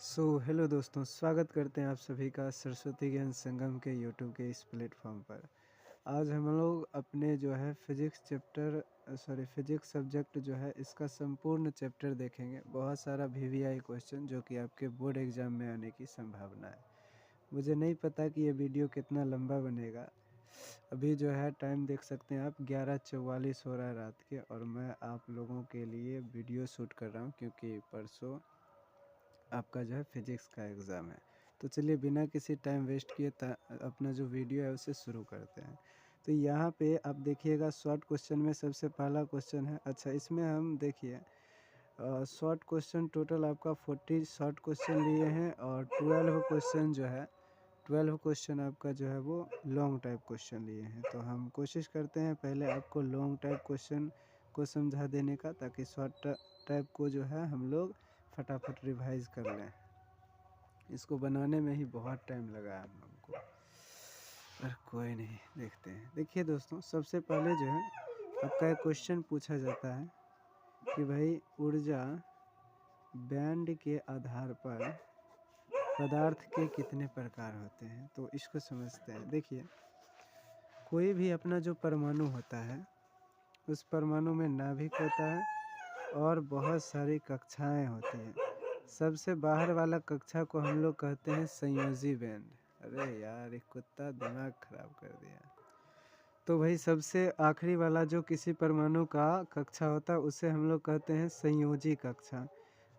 Hello दोस्तों, स्वागत करते हैं आप सभी का सरस्वती ज्ञान संगम के यूट्यूब के इस प्लेटफॉर्म पर। आज हम लोग अपने जो है फिजिक्स सब्जेक्ट जो है इसका संपूर्ण चैप्टर देखेंगे। बहुत सारा वीवीआई क्वेश्चन जो कि आपके बोर्ड एग्जाम में आने की संभावना है। मुझे नहीं पता कि ये वीडियो कितना लंबा बनेगा। अभी जो है टाइम देख सकते हैं आप, 11:44 हो रहा है रात के, और मैं आप लोगों के लिए वीडियो शूट कर रहा हूँ क्योंकि परसों आपका जो है फिजिक्स का एग्ज़ाम है। तो चलिए बिना किसी टाइम वेस्ट किए अपना जो वीडियो है उसे शुरू करते हैं। तो यहाँ पे आप देखिएगा, शॉर्ट क्वेश्चन में सबसे पहला क्वेश्चन है। अच्छा, इसमें हम देखिए शॉर्ट क्वेश्चन टोटल आपका 40 शॉर्ट क्वेश्चन लिए हैं, और 12 क्वेश्चन आपका जो है वो लॉन्ग टाइप क्वेश्चन लिए हैं। तो हम कोशिश करते हैं पहले आपको लॉन्ग टाइप क्वेश्चन को समझा देने का, ताकि शॉर्ट टाइप को जो है हम लोग फटाफट रिवाइज कर लें। इसको बनाने में ही बहुत टाइम लगा है हम लोगों को, पर कोई नहीं, देखते हैं। देखिए दोस्तों, सबसे पहले जो है आपका एक क्वेश्चन पूछा जाता है कि भाई ऊर्जा बैंड के आधार पर पदार्थ के कितने प्रकार होते हैं। तो इसको समझते हैं। देखिए, कोई भी अपना जो परमाणु होता है उस परमाणु में नाभिक होता है और बहुत सारी कक्षाएं होती हैं। सबसे बाहर वाला कक्षा को हम लोग कहते हैं संयोजी बैंड। अरे यार, एक कुत्ता दिमाग खराब कर दिया। तो भाई सबसे आखिरी वाला जो किसी परमाणु का कक्षा होता है उसे हम लोग कहते हैं संयोजी कक्षा,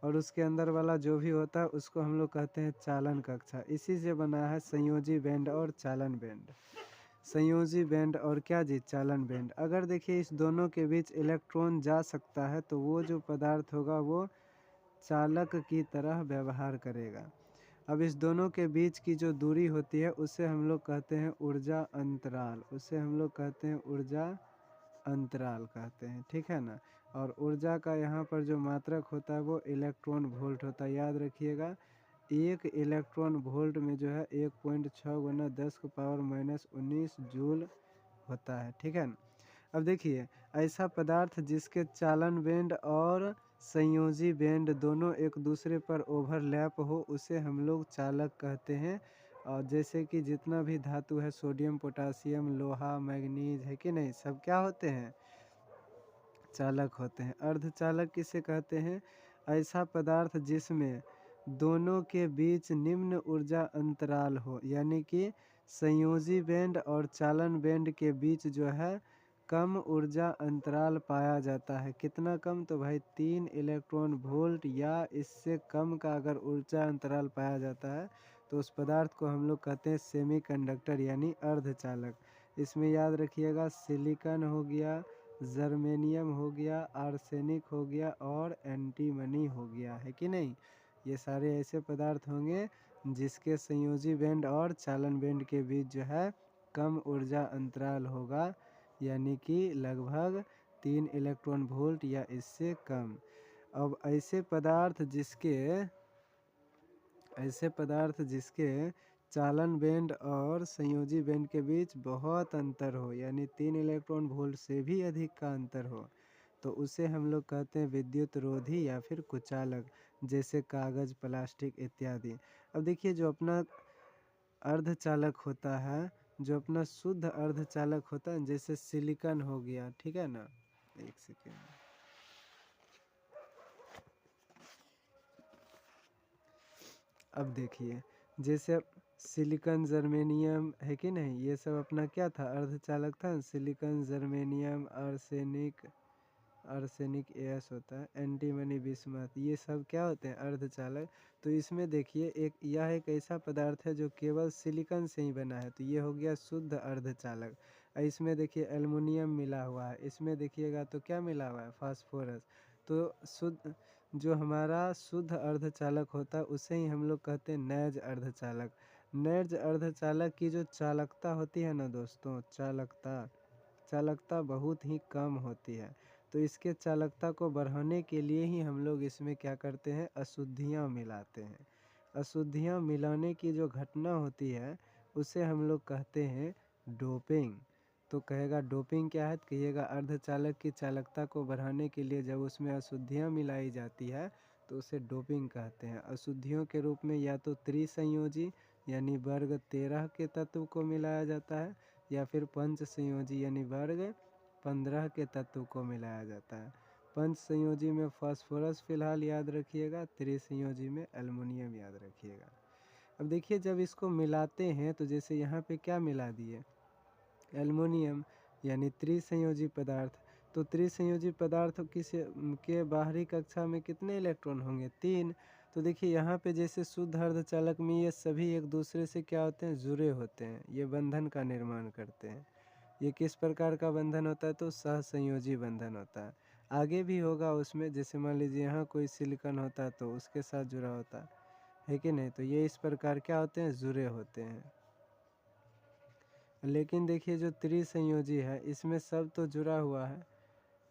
और उसके अंदर वाला जो भी होता है उसको हम लोग कहते हैं चालन कक्षा। इसी से बना है संयोजी बैंड और चालन बैंड। संयोजी बैंड और क्या जी, चालन बैंड। अगर देखिए इस दोनों के बीच इलेक्ट्रॉन जा सकता है तो वो जो पदार्थ होगा वो चालक की तरह व्यवहार करेगा। अब इस दोनों के बीच की जो दूरी होती है उसे हम लोग कहते हैं ऊर्जा अंतराल। कहते हैं, ठीक है ना। और ऊर्जा का यहाँ पर जो मात्रक होता है वो इलेक्ट्रॉन वोल्ट होता है। याद रखिएगा, एक इलेक्ट्रॉन वोल्ट में जो है 1.6 गुना 10⁻⁻19 जूल होता है, ठीक है ना। अब देखिए, ऐसा पदार्थ जिसके चालन बैंड और संयोजी बैंड दोनों एक दूसरे पर ओवरलैप हो उसे हम लोग चालक कहते हैं। और जैसे कि जितना भी धातु है, सोडियम, पोटासियम, लोहा, मैग्नीज, है कि नहीं, सब क्या होते हैं, चालक होते हैं। अर्धचालक किसे कहते हैं, ऐसा पदार्थ जिसमें दोनों के बीच निम्न ऊर्जा अंतराल हो, यानी कि संयोजी बैंड और चालन बैंड के बीच जो है कम ऊर्जा अंतराल पाया जाता है। कितना कम, तो भाई 3 इलेक्ट्रॉन वोल्ट या इससे कम का अगर ऊर्जा अंतराल पाया जाता है तो उस पदार्थ को हम लोग कहते हैं सेमीकंडक्टर यानी अर्धचालक। इसमें याद रखिएगा, सिलिकॉन हो गया, जर्मेनियम हो गया, आर्सेनिक हो गया और एंटीमनी हो गया, है कि नहीं। ये सारे ऐसे पदार्थ होंगे जिसके संयोजी बैंड और चालन बैंड के बीच जो है कम ऊर्जा अंतराल होगा, यानी कि लगभग 3 इलेक्ट्रॉन वोल्ट या इससे कम। अब ऐसे पदार्थ जिसके चालन बैंड और संयोजी बैंड के बीच बहुत अंतर हो, यानी 3 इलेक्ट्रॉन वोल्ट से भी अधिक का अंतर हो, तो उसे हम लोग कहते हैं विद्युत रोधी या फिर कुचालक, जैसे कागज, प्लास्टिक इत्यादि। अब देखिए, जो अपना अर्धचालक होता है, जो अपना शुद्ध अर्धचालक होता है, जैसे सिलिकॉन हो गया, ठीक है ना। एक सेकेंड, अब देखिए, जैसे सिलिकॉन, जर्मेनियम, है कि नहीं, ये सब अपना क्या था, अर्धचालक था। सिलिकॉन, जर्मेनियम, आर्सेनिक एस होता है, एंटीमनी, बिस्मथ, ये सब क्या होते हैं, अर्धचालक। तो इसमें देखिए, यह एक ऐसा पदार्थ है जो केवल सिलिकॉन से ही बना है, तो ये हो गया शुद्ध अर्धचालक। इसमें देखिए एल्युमिनियम मिला हुआ है, इसमें देखिएगा तो क्या मिला हुआ है, फास्फोरस। तो जो हमारा शुद्ध अर्धचालक होता है उसे ही हम लोग कहते हैं नैज अर्धचालक। नैज अर्धचालक की जो चालकता होती है ना दोस्तों, चालकता बहुत ही कम होती है। तो इसके चालकता को बढ़ाने के लिए ही हम लोग इसमें क्या करते हैं, अशुद्धियाँ मिलाते हैं। अशुद्धियाँ मिलाने की जो घटना होती है उसे हम लोग कहते हैं डोपिंग। तो कहेगा डोपिंग क्या है, तो कहिएगा अर्धचालक की चालकता को बढ़ाने के लिए जब उसमें अशुद्धियाँ मिलाई जाती है तो उसे डोपिंग कहते हैं। अशुद्धियों के रूप में या तो त्रिसंयोजी यानी वर्ग 13 के तत्व को मिलाया जाता है, या फिर पंच संयोजी यानी वर्ग 15 के तत्व को मिलाया जाता है। पंच संयोजी में फास्फोरस फिलहाल याद रखिएगा, त्रिसंयोजी में एल्युमिनियम याद रखिएगा। अब देखिए जब इसको मिलाते हैं तो जैसे यहाँ पे क्या मिला दिए, एल्युमिनियम यानी त्रिसंयोजी पदार्थ। तो त्रिसंयोजी पदार्थ के बाहरी कक्षा में कितने इलेक्ट्रॉन होंगे, 3। तो देखिए यहाँ पे जैसे शुद्ध अर्धचालक में ये सभी एक दूसरे से क्या होते हैं, जुड़े होते हैं, ये बंधन का निर्माण करते हैं। ये किस प्रकार का बंधन होता है, तो सहसंयोजी बंधन होता है। आगे भी होगा उसमें, जैसे मान लीजिए यहाँ कोई सिलिकॉन होता है तो उसके साथ जुड़ा होता है कि नहीं, तो ये इस प्रकार क्या होते हैं, जुड़े होते हैं। लेकिन देखिए जो त्रिसंयोजी है इसमें सब तो जुड़ा हुआ है,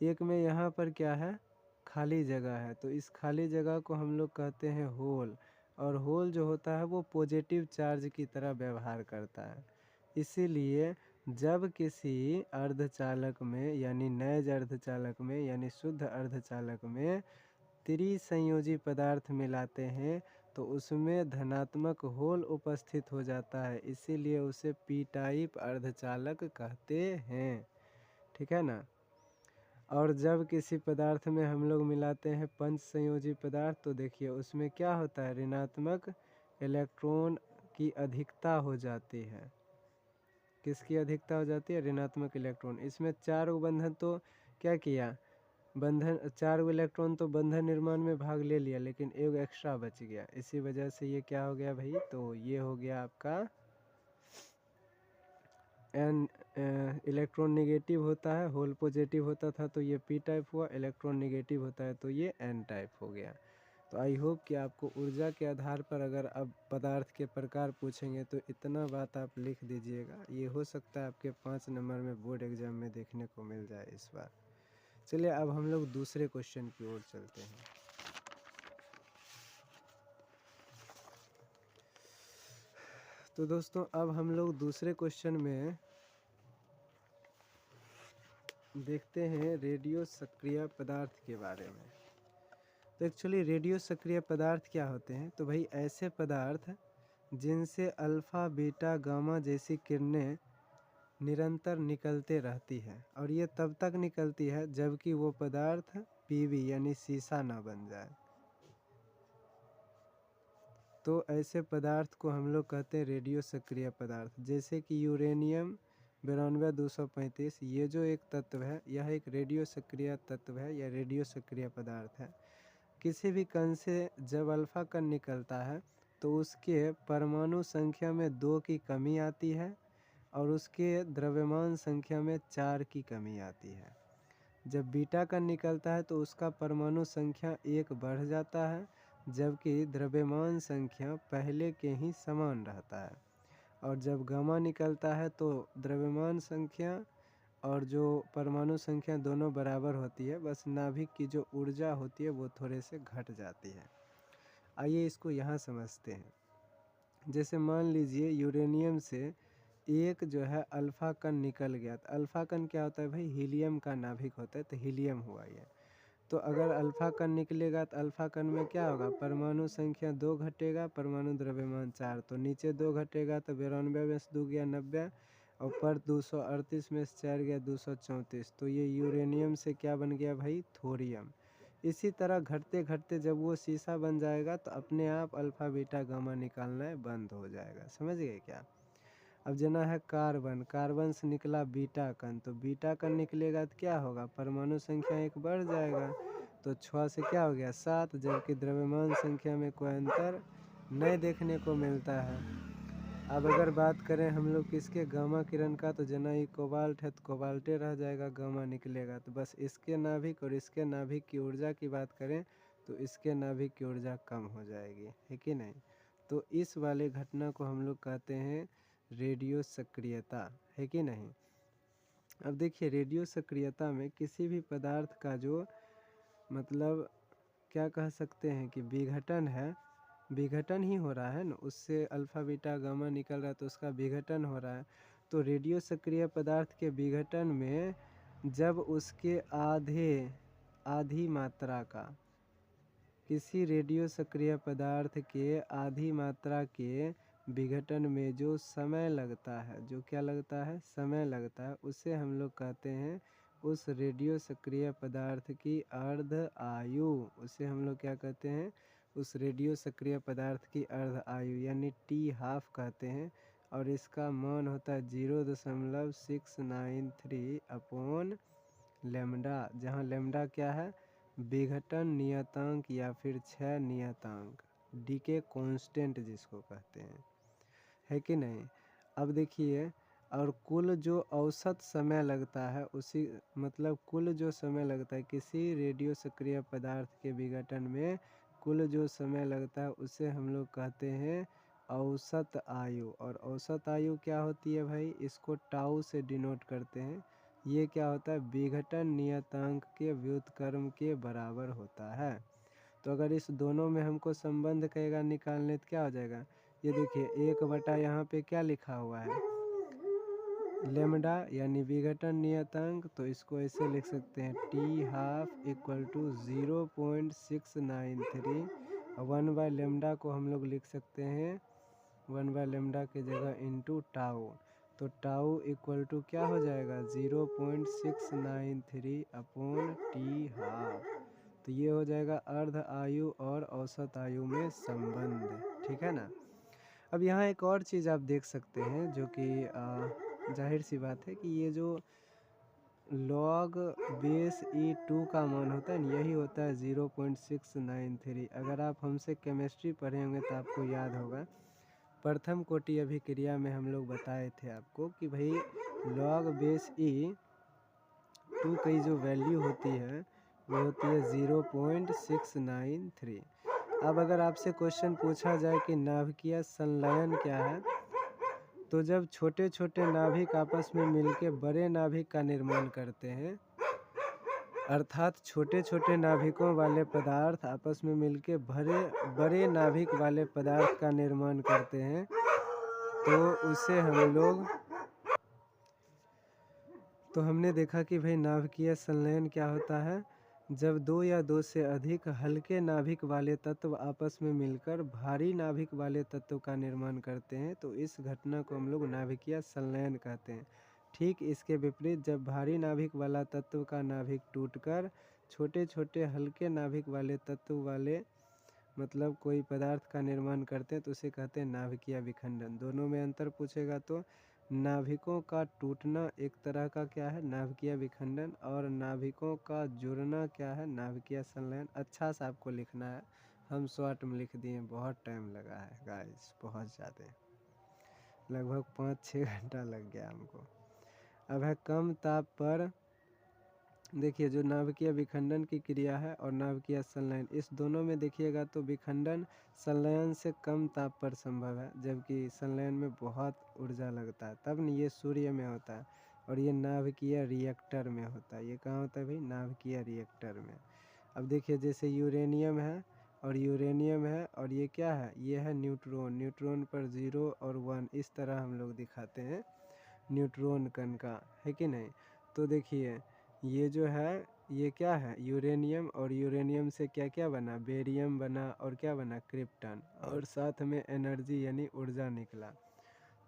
एक में यहाँ पर क्या है, खाली जगह है, तो इस खाली जगह को हम लोग कहते हैं होल। और होल जो होता है वो पॉजिटिव चार्ज की तरह व्यवहार करता है। इसीलिए जब किसी अर्धचालक में यानी नैज अर्धचालक में यानी शुद्ध अर्धचालक में त्रिसंयोजी पदार्थ मिलाते हैं तो उसमें धनात्मक होल उपस्थित हो जाता है, इसीलिए उसे पी टाइप अर्धचालक कहते हैं। ठीक है ना। और जब किसी पदार्थ में हम लोग मिलाते हैं पंच संयोजी पदार्थ तो देखिए उसमें क्या होता है, ऋणात्मक इलेक्ट्रॉन की अधिकता हो जाती है। किसकी अधिकता हो जाती है, ऋणात्मक इलेक्ट्रॉन। इसमें 4 बंधन तो क्या किया, बंधन 4 इलेक्ट्रॉन तो बंधन निर्माण में भाग ले लिया, लेकिन एक एक्स्ट्रा बच गया, इसी वजह से ये क्या हो गया भाई, तो ये हो गया आपका एन इलेक्ट्रॉन नेगेटिव होता है, होल पॉजिटिव होता था तो ये पी टाइप हुआ, इलेक्ट्रॉन नेगेटिव होता है तो ये एन टाइप हो गया। तो आई होप कि आपको ऊर्जा के आधार पर अगर अब पदार्थ के प्रकार पूछेंगे तो इतना बात आप लिख दीजिएगा, ये हो सकता है आपके 5 नंबर में बोर्ड एग्जाम में देखने को मिल जाए इस बार। चलिए अब हम लोग दूसरे क्वेश्चन की ओर चलते हैं। तो दोस्तों अब हम लोग दूसरे क्वेश्चन में देखते हैं रेडियो सक्रिय पदार्थ के बारे में। तो एक्चुअली रेडियो सक्रिय पदार्थ क्या होते हैं, तो भाई ऐसे पदार्थ जिनसे अल्फ़ा बीटा गामा जैसी किरणें निरंतर निकलते रहती है, और ये तब तक निकलती है जबकि वो पदार्थ पीवी यानी सीसा ना बन जाए। तो ऐसे पदार्थ को हम लोग कहते हैं रेडियो सक्रिय पदार्थ। जैसे कि यूरेनियम 92-235, ये जो एक तत्व है यह एक रेडियो सक्रिय तत्व है या रेडियो सक्रिय पदार्थ है। किसी भी कण से जब अल्फा कण निकलता है तो उसके परमाणु संख्या में 2 की कमी आती है और उसके द्रव्यमान संख्या में 4 की कमी आती है। जब बीटा कण निकलता है तो उसका परमाणु संख्या 1 बढ़ जाता है, जबकि द्रव्यमान संख्या पहले के ही समान रहता है। और जब गामा निकलता है तो द्रव्यमान संख्या और जो परमाणु संख्या दोनों बराबर होती है, बस नाभिक की जो ऊर्जा होती है वो थोड़े से घट जाती है। आइए इसको यहाँ समझते हैं। जैसे मान लीजिए यूरेनियम से एक जो है अल्फ़ा कण निकल गया, तो अल्फ़ा कण क्या होता है भाई, हीलियम का नाभिक होता है, तो हीलियम हुआ ये। तो अगर अल्फ़ा कण निकलेगा तो अल्फ़ा कण में क्या होगा, परमाणु संख्या 2 घटेगा, परमाणु द्रव्यमान 4, तो नीचे 2 घटेगा तो 92 में से 2 गया 90, और पर 238 में से 4 गया 234, तो ये यूरेनियम से क्या बन गया भाई, थोरियम। इसी तरह घटते घटते जब वो सीसा बन जाएगा तो अपने आप अल्फ़ा बीटा गामा निकालना बंद हो जाएगा। समझ गए क्या। अब जना है कार्बन, कार्बन से निकला बीटा कण, तो बीटा कण निकलेगा तो क्या होगा, परमाणु संख्या 1 बढ़ जाएगा, तो 6 से क्या हो गया 7, जबकि द्रव्यमान संख्या में कोई अंतर नहीं देखने को मिलता है। अब अगर बात करें हम लोग किसके, गामा किरण का, तो जना ये कोबाल्ट है तो कोबाल्टे रह जाएगा, गामा निकलेगा, तो बस इसके नाभिक और इसके नाभिक की ऊर्जा की बात करें तो इसके नाभिक की ऊर्जा कम हो जाएगी, है कि नहीं। तो इस वाले घटना को हम लोग कहते हैं रेडियो सक्रियता, है कि नहीं। अब देखिए रेडियो सक्रियता में किसी भी पदार्थ का जो मतलब क्या कह सकते हैं कि विघटन है, विघटन ही हो रहा है ना, उससे अल्फ़ा बीटा गामा निकल रहा है तो उसका विघटन हो रहा है। तो रेडियो सक्रिय पदार्थ के विघटन में जब उसके आधी मात्रा का किसी रेडियो सक्रिय पदार्थ के आधी मात्रा के विघटन में जो समय लगता है, जो क्या लगता है, समय लगता है, उसे हम लोग कहते हैं उस रेडियो सक्रिय पदार्थ की अर्ध आयु। उसे हम लोग क्या कहते हैं, उस रेडियो सक्रिय पदार्थ की अर्ध आयु यानी T½ कहते हैं। और इसका मान होता है 0.693 अपॉन लेमडा, जहाँ लेमडा क्या है, विघटन नियतांक या फिर क्षय नियतांक, डीके कांस्टेंट जिसको कहते हैं, है कि नहीं। अब देखिए, और कुल जो औसत समय लगता है उसी मतलब कुल जो समय लगता है किसी रेडियो सक्रिय पदार्थ के विघटन में, कुल जो समय लगता है उसे हम लोग कहते हैं औसत आयु। और औसत आयु क्या होती है भाई, इसको टाउ से डिनोट करते हैं। ये क्या होता है, विघटन नियतांक के व्युत्क्रम के बराबर होता है। तो अगर इस दोनों में हमको संबंध कहेगा निकालने तो क्या हो जाएगा, ये देखिए 1 बटा यहाँ पे क्या लिखा हुआ है, लेमडा यानी विघटन नियतांक। तो इसको ऐसे लिख सकते हैं T½ = 0.693। 1/लेमडा को हम लोग लिख सकते हैं 1/लेमडा की जगह इंटू टाउ। तो टाउ = क्या हो जाएगा 0.693 अपॉन T½ तो ये हो जाएगा अर्ध आयु और औसत आयु में संबंध, ठीक है ना। अब यहाँ एक और चीज़ आप देख सकते हैं जो कि जाहिर सी बात है कि ये जो log बेस E2 का मान होता है ना, यही होता है 0.693। अगर आप हमसे केमिस्ट्री पढ़े होंगे तो आपको याद होगा, प्रथम कोटि अभिक्रिया में हम लोग बताए थे आपको कि भाई log बेस E2 की जो वैल्यू होती है वो होती है 0.693। अब अगर आपसे क्वेश्चन पूछा जाए कि नाभिकीय संलयन क्या है, तो जब छोटे छोटे नाभिक आपस में मिलकर बड़े नाभिक का निर्माण करते हैं, अर्थात छोटे छोटे नाभिकों वाले पदार्थ आपस में मिलकर बड़े नाभिक वाले पदार्थ का निर्माण करते हैं, तो उसे हम लोग, तो हमने देखा कि भाई नाभिकीय संलयन क्या होता है, जब 2 या 2 से अधिक हल्के नाभिक वाले तत्व आपस में मिलकर भारी नाभिक वाले तत्व का निर्माण करते हैं, तो इस घटना को हम लोग नाभिकीय संलयन कहते हैं। ठीक इसके विपरीत जब भारी नाभिक वाला तत्व का नाभिक टूटकर छोटे छोटे हल्के नाभिक वाले तत्व वाले मतलब कोई पदार्थ का निर्माण करते हैं तो उसे कहते हैं नाभिकीय विखंडन। दोनों में अंतर पूछेगा तो नाभिकों का टूटना एक तरह का क्या है, नाभिकीय विखंडन, और नाभिकों का जुड़ना क्या है, नाभिकीय संलयन। अच्छा सा आपको लिखना है, हम शॉर्ट में लिख दिए, बहुत टाइम लगा है गाइस, बहुत ज़्यादा, लगभग 5-6 घंटा लग गया हमको। अब है कम ताप पर, देखिए जो नाभिकीय विखंडन की क्रिया है और नाभिकीय संलयन, इस दोनों में देखिएगा तो विखंडन संलयन से कम ताप पर संभव है, जबकि संलयन में बहुत ऊर्जा लगता है, तब नहीं ये सूर्य में होता है और ये नाभिकीय रिएक्टर में होता है। ये कहाँ होता है भाई, नाभिकीय रिएक्टर में। अब देखिए जैसे यूरेनियम है और यूरेनियम है और ये क्या है, ये है न्यूट्रॉन। न्यूट्रॉन पर 0 और 1 इस तरह हम लोग दिखाते हैं न्यूट्रॉन कण का, है कि नहीं। तो देखिए ये जो है ये क्या है, यूरेनियम, और यूरेनियम से क्या क्या बना, बेरियम बना और क्या बना, क्रिप्टन, और साथ में एनर्जी यानी ऊर्जा निकला।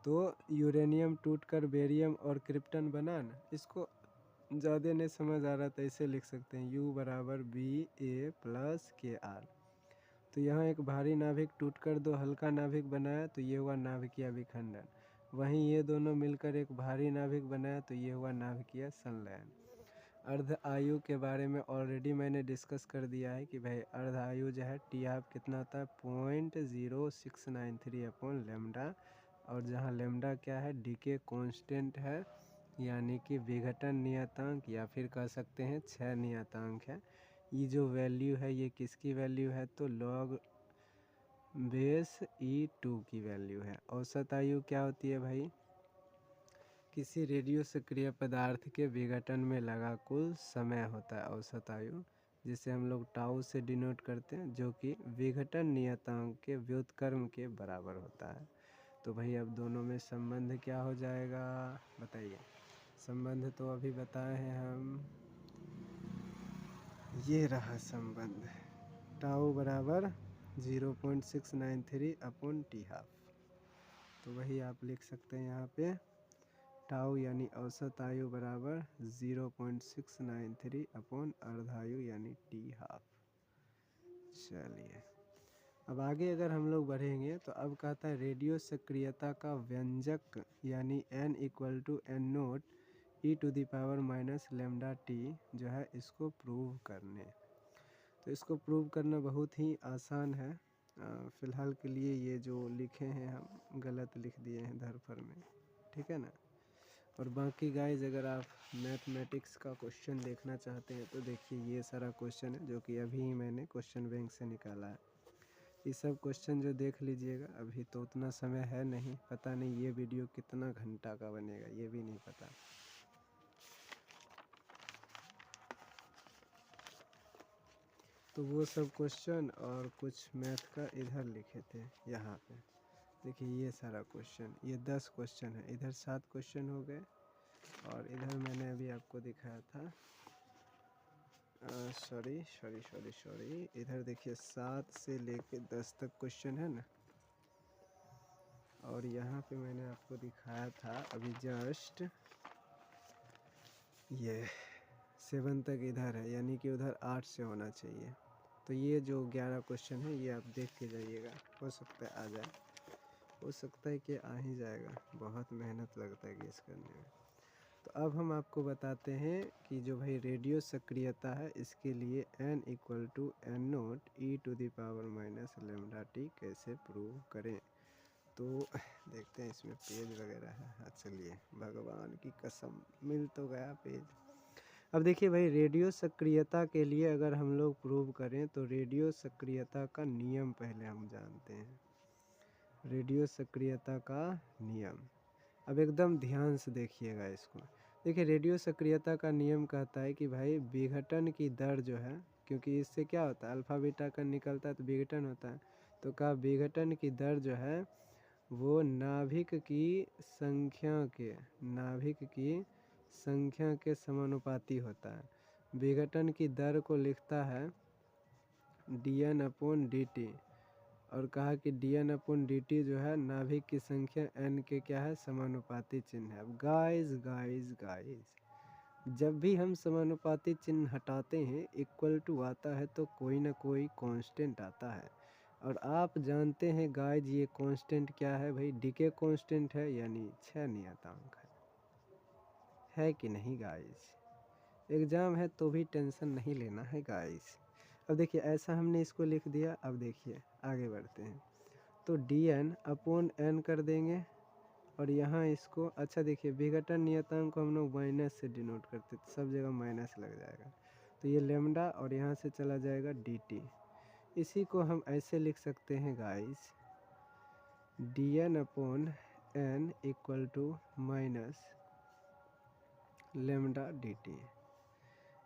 तो यूरेनियम टूटकर बेरियम और क्रिप्टन बना ना, इसको ज़्यादा नहीं समझ आ रहा तो ऐसे लिख सकते हैं U = BA + KR। तो यहाँ एक भारी नाभिक टूटकर 2 हल्का नाभिक बनाया तो ये हुआ नाभिकीय विखंडन, वहीं ये दोनों मिलकर एक भारी नाभिक बनाया तो ये हुआ नाभिकीय संलयन। अर्ध आयु के बारे में ऑलरेडी मैंने डिस्कस कर दिया है कि भाई अर्ध आयु जो है T½ कितना होता है 0.0693 अपॉन लेमडा, और जहाँ लेमडा क्या है, डीके कांस्टेंट है यानी कि विघटन नियतांक या फिर कह सकते हैं क्षय नियतांक है। ये जो वैल्यू है ये किसकी वैल्यू है, तो log बेस E2 की वैल्यू है। औसत आयु क्या होती है भाई, किसी रेडियो सक्रिय पदार्थ के विघटन में लगा कुल समय होता है औसत आयु, जिसे हम लोग टाउ से डिनोट करते हैं, जो कि विघटन नियतांक के व्युत्क्रम के बराबर होता है। तो भाई अब दोनों में संबंध क्या हो जाएगा बताइए। संबंध तो अभी बताए हैं हम, ये रहा संबंध। टाउ बराबर 0.693 अपॉन टी हाफ। तो वही आप लिख सकते हैं यहाँ पे, टाउ यानी औसत आयु बराबर 0.693 अपॉन अर्धायु यानी टी हाफ। चलिए अब आगे अगर हम लोग बढ़ेंगे तो अब कहता है रेडियो सक्रियता का व्यंजक यानी n equal to n naught e⁻ lambda t जो है इसको प्रूव करने। तो इसको प्रूव करना बहुत ही आसान है। फ़िलहाल के लिए ये जो लिखे हैं हम गलत लिख दिए हैं धरफर में, ठीक है ना। और बाकी गाइज अगर आप मैथमेटिक्स का क्वेश्चन देखना चाहते हैं तो देखिए ये सारा क्वेश्चन है जो कि अभी ही मैंने क्वेश्चन बैंक से निकाला है। ये सब क्वेश्चन जो देख लीजिएगा, अभी तो उतना समय है नहीं, पता नहीं ये वीडियो कितना घंटा का बनेगा ये भी नहीं पता। तो वो सब क्वेश्चन और कुछ मैथ का इधर लिखे थे यहाँ पे। देखिए ये सारा क्वेश्चन, ये 10 क्वेश्चन है, इधर 7 क्वेश्चन हो गए और इधर मैंने अभी आपको दिखाया था सॉरी इधर देखिए 7 से लेके 10 तक क्वेश्चन है ना। और यहाँ पे मैंने आपको दिखाया था अभी जस्ट ये 7 तक इधर है, यानी कि उधर 8 से होना चाहिए। तो ये जो 11 क्वेश्चन है ये आप देख के जाइएगा, हो सकता है आ जाए, हो सकता है कि आ ही जाएगा, बहुत मेहनत लगता है गेस करने में। तो अब हम आपको बताते हैं कि जो भाई रेडियो सक्रियता है इसके लिए n equal to n naught e⁻ lambda t कैसे प्रूव करें। तो देखते हैं इसमें पेज वगैरह है। हाँ चलिए, भगवान की कसम मिल तो गया पेज। अब देखिए भाई रेडियो सक्रियता के लिए अगर हम लोग प्रूव करें तो रेडियो सक्रियता का नियम पहले हम जानते हैं। रेडियो सक्रियता का नियम, अब एकदम ध्यान से देखिएगा इसको। देखिए रेडियो सक्रियता का नियम कहता है कि भाई विघटन की दर जो है, क्योंकि इससे क्या होता है अल्फ़ा बीटा कण निकलता है तो विघटन होता है, तो कहा विघटन की दर जो है वो नाभिक की संख्या के समानुपाती होता है। विघटन की दर को लिखता है dn/dt और कहा कि dn/dt जो है नाभिक की संख्या n के क्या है समानुपाती चिन्ह है। अब गाइस जब भी हम समानुपाती चिन्ह हटाते हैं इक्वल टू आता है तो कोई ना कोई कांस्टेंट आता है। और आप जानते हैं गाइस ये कांस्टेंट क्या है भाई, डीके कांस्टेंट है, यानी 6 नियतांक है कि नहीं गाइस। एग्ज़ाम है तो भी टेंशन नहीं लेना है गाइस। अब देखिए ऐसा हमने इसको लिख दिया। अब देखिए आगे बढ़ते हैं तो dn/n कर देंगे और यहाँ इसको, अच्छा देखिए विघटन नियतांक को हम लोग माइनस से डिनोट करते थे, सब जगह माइनस लग जाएगा तो ये लैम्डा और यहाँ से चला जाएगा dt। इसी को हम ऐसे लिख सकते हैं guys dn/n equal to minus lambda dt।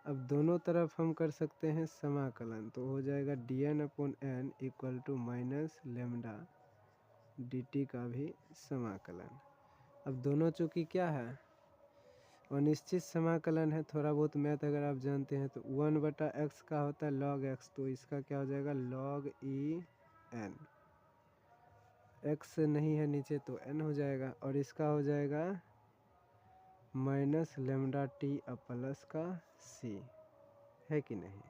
अब दोनों तरफ हम कर सकते हैं समाकलन, तो हो जाएगा dn/n equal to minus lambda dt का भी समाकलन। अब दोनों चूँकि क्या है अनिश्चित समाकलन है, थोड़ा बहुत मैथ अगर आप जानते हैं तो 1/x का होता है log x, तो इसका क्या हो जाएगा log e n, x नहीं है नीचे तो n हो जाएगा और इसका हो जाएगा माइनस लैम्डा टी प्लस का c, है कि नहीं।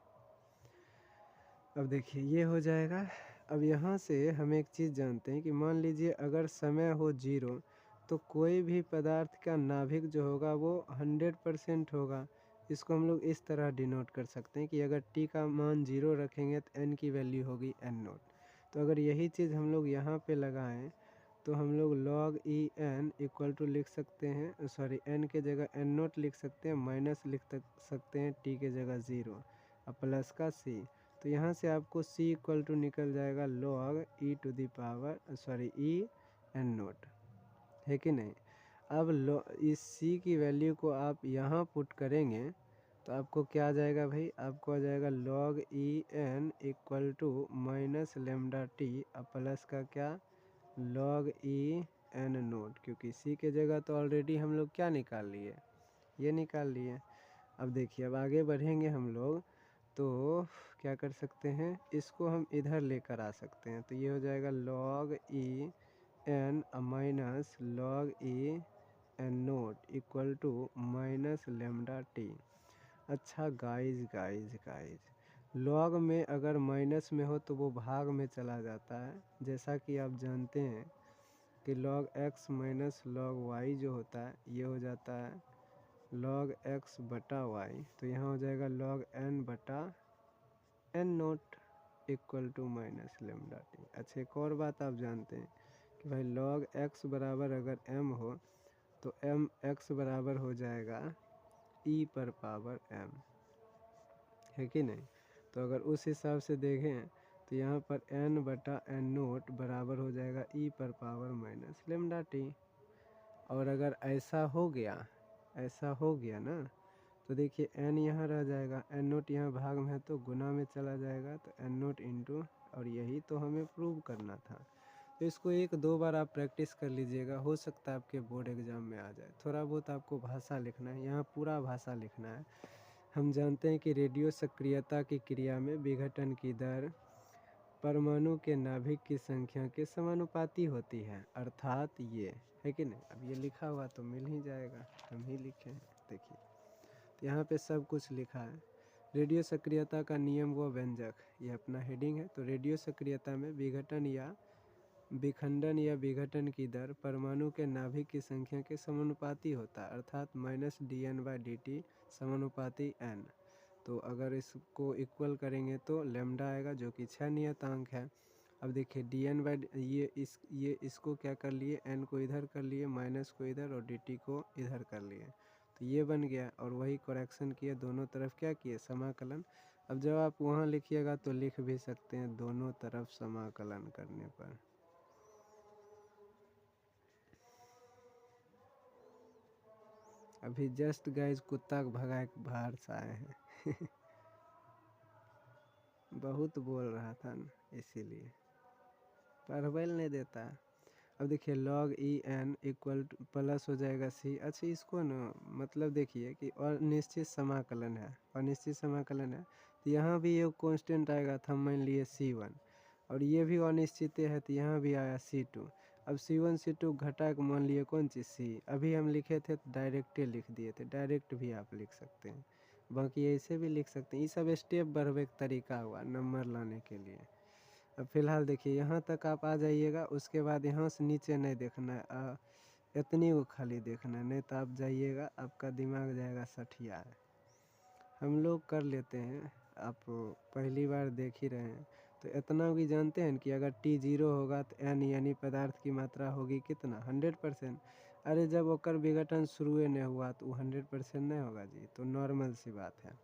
अब देखिए ये हो जाएगा। अब यहाँ से हम एक चीज़ जानते हैं कि मान लीजिए अगर समय हो 0 तो कोई भी पदार्थ का नाभिक जो होगा वो 100% होगा। इसको हम लोग इस तरह डिनोट कर सकते हैं कि अगर t का मान 0 रखेंगे तो n की वैल्यू होगी n नोट। तो अगर यही चीज़ हम लोग यहाँ पे लगाएं तो हम लोग log e n equal to लिख सकते हैं, सॉरी n के जगह n नोट लिख सकते हैं, माइनस लिख सकते हैं t के जगह 0 और प्लस का c। तो यहाँ से आपको c इक्वल टू निकल जाएगा log e n नोट, है कि नहीं। अब इस c की वैल्यू को आप यहाँ पुट करेंगे तो आपको क्या आ जाएगा भाई, आपको आ जाएगा log e n equal to minus lambda t plus का क्या log e n नोट, क्योंकि c के जगह तो ऑलरेडी हम लोग क्या निकाल लिए, ये निकाल लिए। अब देखिए अब आगे बढ़ेंगे हम लोग तो क्या कर सकते हैं, इसको हम इधर लेकर आ सकते हैं। तो ये हो जाएगा log e n माइनस log e n naught equal to minus lambda t. अच्छा गाइज लॉग में अगर माइनस में हो तो वो भाग में चला जाता है, जैसा कि आप जानते हैं कि log x minus log y जो होता है ये हो जाता है log x बटा y। तो यहाँ हो जाएगा log n बटा n naught equal to minus lambda t. अच्छा एक और बात आप जानते हैं कि भाई log x बराबर अगर m हो तो m x बराबर हो जाएगा e पर पावर m, है कि नहीं। तो अगर उस हिसाब से देखें तो यहाँ पर n बटा n नोट बराबर हो जाएगा e पर पावर माइनस लेमडा टी। और अगर ऐसा हो गया ना तो देखिए n यहाँ रह जाएगा, n नोट यहाँ भाग में है तो गुना में चला जाएगा, तो n नोट इंटू, और यही तो हमें प्रूव करना था। तो इसको एक दो बार आप प्रैक्टिस कर लीजिएगा, हो सकता है आपके बोर्ड एग्जाम में आ जाए। थोड़ा बहुत आपको भाषा लिखना है, यहाँ पूरा भाषा लिखना है। हम जानते हैं कि रेडियो सक्रियता की क्रिया में विघटन की दर परमाणु के नाभिक की संख्या के समानुपाती होती है, अर्थात ये, है कि नहीं। अब ये लिखा हुआ तो मिल ही जाएगा, हम ही लिखे हैं। देखिए यहाँ पे सब कुछ लिखा है। रेडियो सक्रियता का नियम व व्यंजक, ये अपना हेडिंग है। तो रेडियो सक्रियता में विघटन या विखंडन या विघटन की दर परमाणु के नाभिक की संख्या के समानुपाती होता है, अर्थात माइनस dN/dt समानुपाती n। तो अगर इसको इक्वल करेंगे तो लेमडा आएगा जो कि 6 नियतांक है। अब देखिए ये इसको क्या कर लिए, n को इधर कर लिए, माइनस को इधर और dt को इधर कर लिए, तो ये बन गया। और वही करेक्शन किए, दोनों तरफ क्या किए, समाकलन। अब जब आप वहाँ लिखिएगा तो लिख भी सकते हैं दोनों तरफ समाकलन करने पर। अभी जस्ट गाइस कुत्ता भगा के बाहर से आए हैं बहुत बोल रहा था ना इसीलिए, पढ़बल नहीं देता। अब देखिए log e n equal two plus हो जाएगा c। अच्छा इसको ना मतलब देखिए कि अनिश्चित समाकलन है, अनिश्चित समाकलन है तो यहाँ भी एक कांस्टेंट आएगा था, मान लिए c1, और ये भी अनिश्चित है तो यहाँ भी आया c2। अब c1 c2 घटा के मान लिए कौन चीज़ c, अभी हम लिखे थे तो डायरेक्ट लिख दिए थे, डायरेक्ट भी आप लिख सकते हैं, बाकी ऐसे भी लिख सकते हैं। ये सब स्टेप बढ़वे का तरीका हुआ नंबर लाने के लिए। अब फिलहाल देखिए यहाँ तक आप आ जाइएगा, उसके बाद यहाँ से नीचे नहीं देखना है, इतनी को खाली देखना है, नहीं तो आप जाइएगा आपका दिमाग जाएगा सठिया है। हम लोग कर लेते हैं, आप पहली बार देख ही रहे हैं। तो इतना भी जानते हैं कि अगर t 0 होगा तो n यानी पदार्थ की मात्रा होगी कितना, 100%। अरे जब ओकर विघटन शुरू नहीं हुआ तो वो 100% नहीं होगा जी, तो नॉर्मल सी बात है।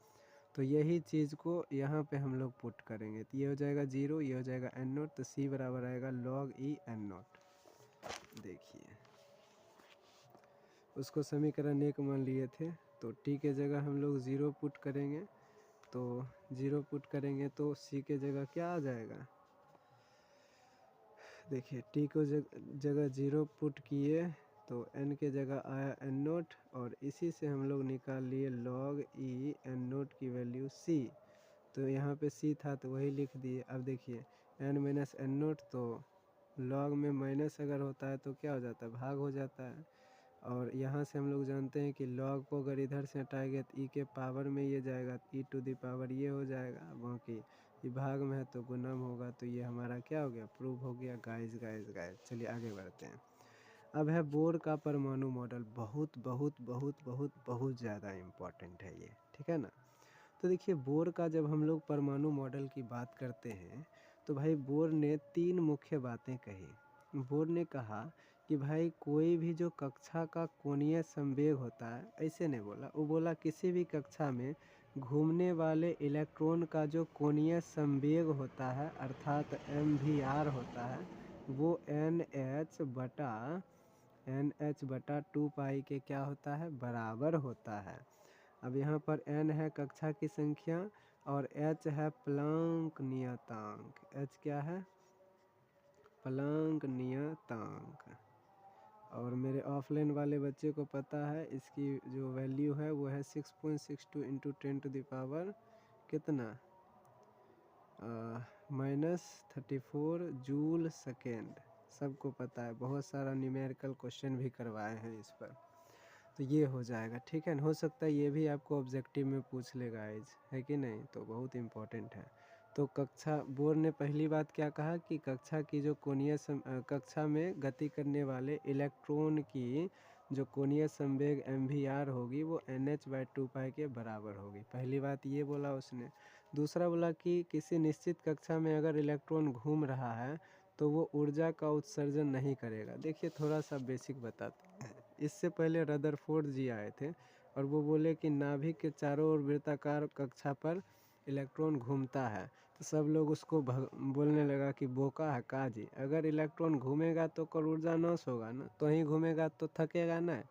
तो यही चीज़ को यहाँ पे हम लोग पुट करेंगे, तो ये हो जाएगा 0, ये हो जाएगा n नोट, तो c बराबर आएगा log e n नोट। देखिए उसको समीकरण 1 मान लिए थे, तो t के जगह हम लोग 0 पुट करेंगे, तो 0 पुट करेंगे तो c के जगह क्या आ जाएगा। देखिए t को जगह 0 पुट किए तो n के जगह आया n नोट, और इसी से हम लोग निकाल लिए log e n नोट की वैल्यू c। तो यहाँ पे c था तो वही लिख दिए। अब देखिए n माइनस n नोट, तो log में माइनस अगर होता है तो क्या हो जाता है, भाग हो जाता है। और यहाँ से हम लोग जानते हैं कि log को अगर इधर से हटाएंगे तो e के पावर में ये जाएगा, e टू दी पावर ये हो जाएगा, बाकी ये भाग में है तो गुणम होगा। तो ये हमारा क्या हो गया, प्रूव हो गया। गाइस चलिए आगे बढ़ते हैं। अब है बोर का परमाणु मॉडल, बहुत बहुत बहुत बहुत बहुत ज़्यादा इम्पोर्टेंट है ये, ठीक है ना। तो देखिए बोर का जब हम लोग परमाणु मॉडल की बात करते हैं तो भाई बोर ने 3 मुख्य बातें कही। बोर ने कहा कि भाई कोई भी जो कक्षा का कोणीय संवेग होता है, ऐसे नहीं बोला, वो बोला किसी भी कक्षा में घूमने वाले इलेक्ट्रॉन का जो कोणीय संवेग होता है अर्थात MVR होता है, वो NH बटा 2 पाई के क्या होता है, बराबर होता है। अब यहाँ पर n है कक्षा की संख्या और h है प्लैंक नियतांक। h क्या है, प्लैंक नियतांक। और मेरे ऑफलाइन वाले बच्चे को पता है इसकी जो वैल्यू है वो है 6.62 × 10⁻⁴ कितना -34 जूल सेकेंड, सबको पता है, बहुत सारा न्यूमेरिकल क्वेश्चन भी करवाए हैं इस पर। तो ये हो जाएगा, ठीक है। हो सकता है ये भी आपको ऑब्जेक्टिव में पूछ लेगा एज, है कि नहीं, तो बहुत इम्पोर्टेंट है। तो कक्षा बोर्ड ने पहली बात क्या कहा कि कक्षा की जो कोणीय कक्षा में गति करने वाले इलेक्ट्रॉन की जो कोणीय संवेग mvr होगी वो nh/2π के बराबर होगी। पहली बात ये बोला उसने। दूसरा बोला कि किसी निश्चित कक्षा में अगर इलेक्ट्रॉन घूम रहा है तो वो ऊर्जा का उत्सर्जन नहीं करेगा। देखिए थोड़ा सा बेसिक बताते हैं। इससे पहले रदरफोर्ड जी आए थे और वो बोले कि नाभिक के चारों ओर वृत्ताकार कक्षा पर इलेक्ट्रॉन घूमता है। तो सब लोग उसको बोलने लगा कि बोका है का जी, अगर इलेक्ट्रॉन घूमेगा तो कर ऊर्जा नाश होगा ना, तो ही घूमेगा तो थकेगा ना।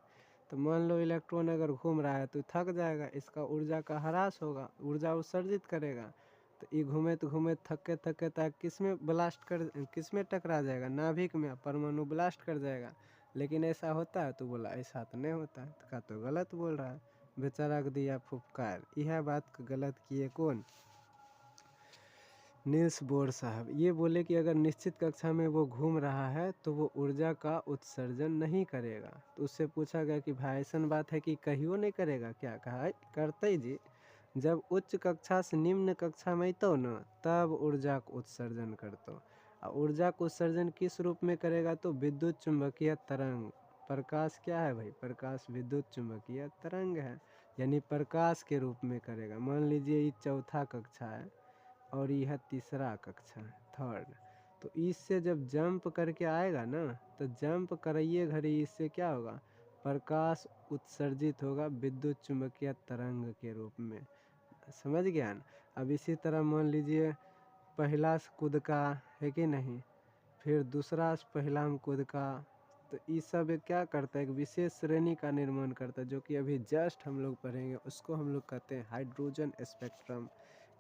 तो मान लो इलेक्ट्रॉन अगर घूम रहा है तो थक जाएगा, इसका ऊर्जा का ह्रास होगा, ऊर्जा उत्सर्जित करेगा। तो ये घूमे तो घूमे थके थके तक किस में टकरा जाएगा, नाभिक में, परमाणु ब्लास्ट कर जाएगा। लेकिन ऐसा होता है? तो बोला ऐसा तो नहीं होता है। तो कहा तो गलत बोल रहा है, बेचारा को दिया फुफकार। यह बात गलत किए कौन? नील्स बोर साहब। ये बोले कि अगर निश्चित कक्षा में वो घूम रहा है तो वो ऊर्जा का उत्सर्जन नहीं करेगा। तो उससे पूछा गया कि भाई ऐसा बात है कि कहियो नहीं करेगा क्या? कहा करते जी, जब उच्च कक्षा से निम्न कक्षा में तो न तब ऊर्जा को उत्सर्जन करतो। और ऊर्जा को उत्सर्जन किस रूप में करेगा? तो विद्युत चुंबकीय तरंग। प्रकाश क्या है भाई? प्रकाश विद्युत चुंबकीय तरंग है, यानी प्रकाश के रूप में करेगा। मान लीजिए ये चौथा कक्षा है और यह तीसरा कक्षा है, थर्ड। तो इससे जब जंप करके आएगा ना, तो जंप करिए घड़ी इससे क्या होगा? प्रकाश उत्सर्जित होगा विद्युत चुंबकीय तरंग के रूप में। समझ गया ना? अब इसी तरह मान लीजिए पहला कूद का है कि नहीं, फिर दूसरा पहला में कूद का। तो ये सब क्या करता है? एक विशेष श्रेणी का निर्माण करता है, जो कि अभी जस्ट हम लोग पढ़ेंगे। उसको हम लोग कहते हैं हाइड्रोजन स्पेक्ट्रम।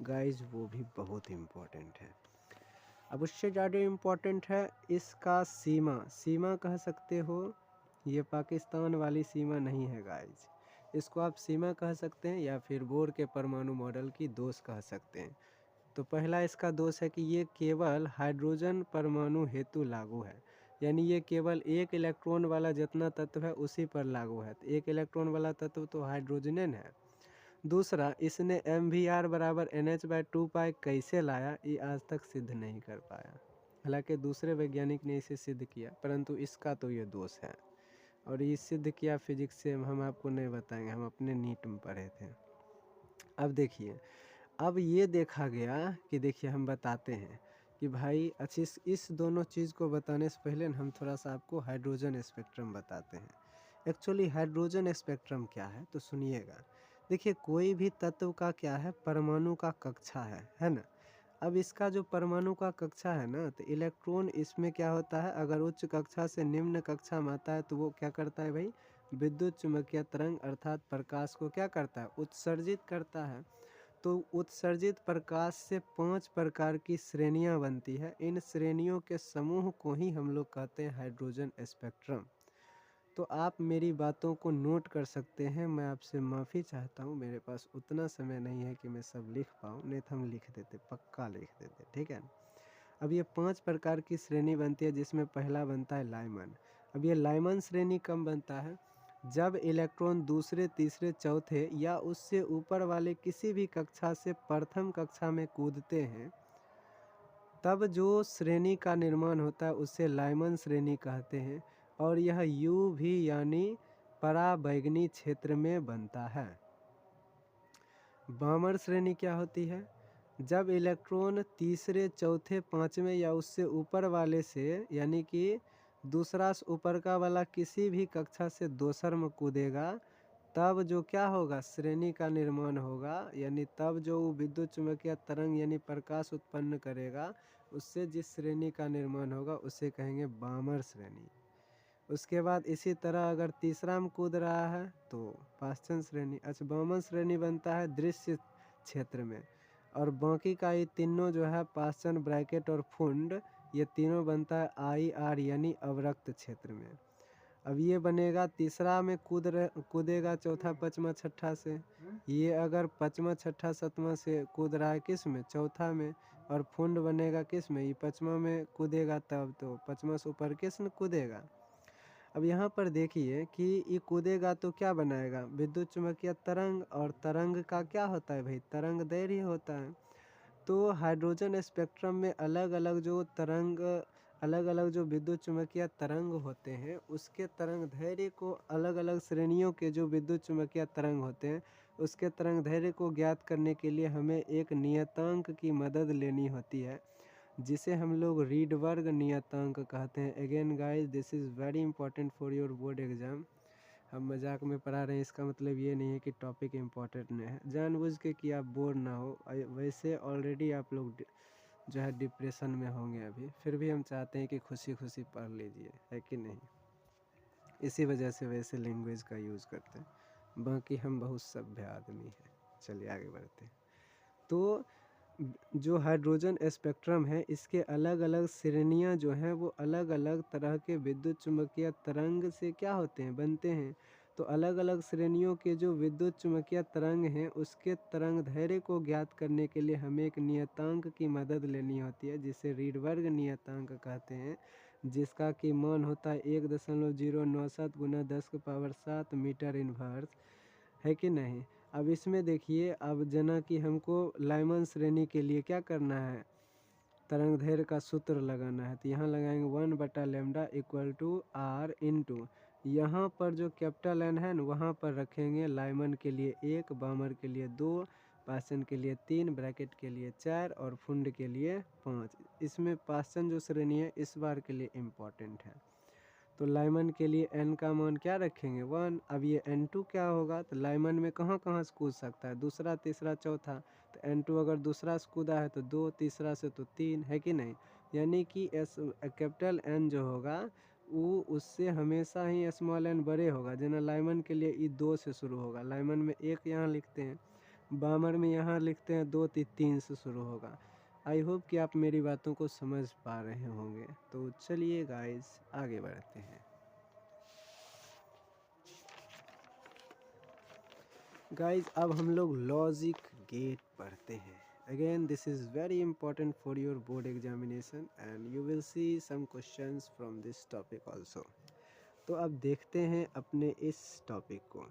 गाइज वो भी बहुत इम्पोर्टेंट है। अब उससे ज़्यादा इम्पोर्टेंट है इसका सीमा कह सकते हो। ये पाकिस्तान वाली सीमा नहीं है गाइज, इसको आप सीमा कह सकते हैं या फिर बोर के परमाणु मॉडल की दोष कह सकते हैं। तो पहला इसका दोष है कि ये केवल हाइड्रोजन परमाणु हेतु लागू है, यानी ये केवल एक इलेक्ट्रॉन वाला जितना तत्व है उसी पर लागू है। तो एक इलेक्ट्रॉन वाला तत्व तो हाइड्रोजन है। दूसरा, इसने mvr बराबर nh/2π कैसे लाया, ये आज तक सिद्ध नहीं कर पाया। हालांकि दूसरे वैज्ञानिक ने इसे सिद्ध किया, परंतु इसका तो ये दोष है। और ये सिद्ध किया फिजिक्स से, हम आपको नहीं बताएंगे, हम अपने नीट में पढ़े थे। अब देखिए, अब ये देखा गया कि देखिए हम बताते हैं कि भाई अच्छी इस दोनों चीज़ को बताने से पहले हम थोड़ा सा आपको हाइड्रोजन स्पेक्ट्रम बताते हैं। एक्चुअली हाइड्रोजन स्पेक्ट्रम क्या है तो सुनिएगा। देखिए कोई भी तत्व का क्या है, परमाणु का कक्षा है ना। अब इसका जो परमाणु का कक्षा है ना, तो इलेक्ट्रॉन इसमें क्या होता है, अगर उच्च कक्षा से निम्न कक्षा में आता है तो वो क्या करता है भाई? विद्युत चुम्बकीय तरंग अर्थात प्रकाश को क्या करता है? उत्सर्जित करता है। तो उत्सर्जित प्रकाश से 5 प्रकार की श्रेणियां बनती है। इन श्रेणियों के समूह को ही हम लोग कहते हैं हाइड्रोजन स्पेक्ट्रम। तो आप मेरी बातों को नोट कर सकते हैं। मैं आपसे माफ़ी चाहता हूँ, मेरे पास उतना समय नहीं है कि मैं सब लिख पाऊँ, नहीं तो हम लिख देते, पक्का लिख देते, ठीक है। अब ये 5 प्रकार की श्रेणी बनती है, जिसमें पहला बनता है लाइमन। अब ये लाइमन श्रेणी कब बनता है? जब इलेक्ट्रॉन दूसरे, तीसरे, चौथे या उससे ऊपर वाले किसी भी कक्षा से प्रथम कक्षा में कूदते हैं, तब जो श्रेणी का निर्माण होता है उसे लाइमन श्रेणी कहते हैं। और यह UV यानी पराबैंगनी क्षेत्र में बनता है। बामर श्रेणी क्या होती है? जब इलेक्ट्रॉन तीसरे, चौथे, पाँचवें या उससे ऊपर वाले से, यानी कि दूसरा से ऊपर का वाला किसी भी कक्षा से दोसर में कूदेगा, तब जो क्या होगा? श्रेणी का निर्माण होगा। यानी तब जो विद्युत चुम्बकीय तरंग यानी प्रकाश उत्पन्न करेगा, उससे जिस श्रेणी का निर्माण होगा उसे कहेंगे बामर श्रेणी। उसके बाद इसी तरह अगर तीसरा में कूद रहा है तो पाश्चन श्रेणी। अच्छा, बामन श्रेणी बनता है दृश्य क्षेत्र में। और बाकी का ये तीनों जो है पाश्चन, ब्रैकेट और फुंड, ये तीनों बनता है IR यानी अवरक्त क्षेत्र में। अब ये बनेगा तीसरा में कूदेगा चौथा, पाँचवा, छठा से। ये अगर पाँचवा, छठा, सातवां से कूद रहा है किस में? चौथा में। और फुंड बनेगा किस में, ये पचमा में कूदेगा तब, तो पचमा से ऊपर किस में कूदेगा। अब यहाँ पर देखिए कि ये कूदेगा तो क्या बनाएगा, विद्युत चुम्बकीय तरंग, और तरंग का क्या होता है भाई, तरंग दैर्ध्य होता है। तो हाइड्रोजन स्पेक्ट्रम में अलग अलग जो तरंग, अलग अलग जो विद्युत चुम्बकीय तरंग होते हैं उसके तरंग दैर्ध्य को, अलग अलग श्रेणियों के जो विद्युत चुम्बकीय तरंग होते हैं उसके तरंग दैर्ध्य को ज्ञात करने के लिए हमें एक नियतांक की मदद लेनी होती है, जिसे हम लोग रीडबर्ग नियतांक कहते हैं। Again guys, this is very important for your board exam. हम मजाक में पढ़ा रहे हैं, इसका मतलब ये नहीं है कि टॉपिक इम्पोर्टेंट नहीं है, जानबूझ के कि आप बोर ना हो। वैसे ऑलरेडी आप लोग जो है डिप्रेशन में होंगे अभी, फिर भी हम चाहते हैं कि खुशी खुशी पढ़ लीजिए, है कि नहीं। इसी वजह से वैसे लैंग्वेज का यूज़ करते हैं, बाकी हम बहुत सभ्य आदमी हैं। चलिए आगे बढ़ते हैं। तो जो हाइड्रोजन स्पेक्ट्रम है इसके अलग अलग श्रेणियां जो हैं वो अलग अलग तरह के विद्युत चुम्बकीय तरंग से क्या होते हैं, बनते हैं। तो अलग अलग श्रेणियों के जो विद्युत चुम्बकीय तरंग हैं उसके तरंग दैर्ध्य को ज्ञात करने के लिए हमें एक नियतांक की मदद लेनी होती है, जिसे रीडबर्ग नियतांक कहते हैं, जिसका कि मान होता है 1.097 गुना 10⁻7 मीटर इनवर्स, है कि नहीं। अब इसमें देखिए, अब जना कि हमको लाइमन श्रेणी के लिए क्या करना है, तरंग दैर्ध्य का सूत्र लगाना है, तो यहाँ लगाएंगे 1/λ इक्वल टू r इंटू, यहाँ पर जो कैपिटल N है ना वहाँ पर रखेंगे लाइमन के लिए 1, बामर के लिए 2, पास्चन के लिए 3, ब्रैकेट के लिए 4 और फुंड के लिए 5। इसमें पास्चन जो श्रेणी है इस बार के लिए इम्पॉर्टेंट है। तो लाइमन के लिए n का मान क्या रखेंगे 1। अब ये n2 क्या होगा, तो लाइमन में कहाँ कहाँ से कूद सकता है, दूसरा तीसरा चौथा, तो n2 अगर दूसरा से कूदा है तो 2, तीसरा से तो 3, है कि नहीं। यानी कि कैपिटल N जो होगा वो उससे हमेशा ही स्मॉल n बड़े होगा। जना लाइमन के लिए ई 2 से शुरू होगा, लाइमन में 1 यहाँ लिखते हैं, बामर में यहाँ लिखते हैं 2, 3 से शुरू होगा। आई होप कि आप मेरी बातों को समझ पा रहे होंगे। तो चलिए गाइस आगे बढ़ते हैं। गाइस अब हम लोग लॉजिक गेट पढ़ते हैं। Again this is very important for your board examination and you will see some questions from this topic also. तो अब देखते हैं अपने इस टॉपिक को।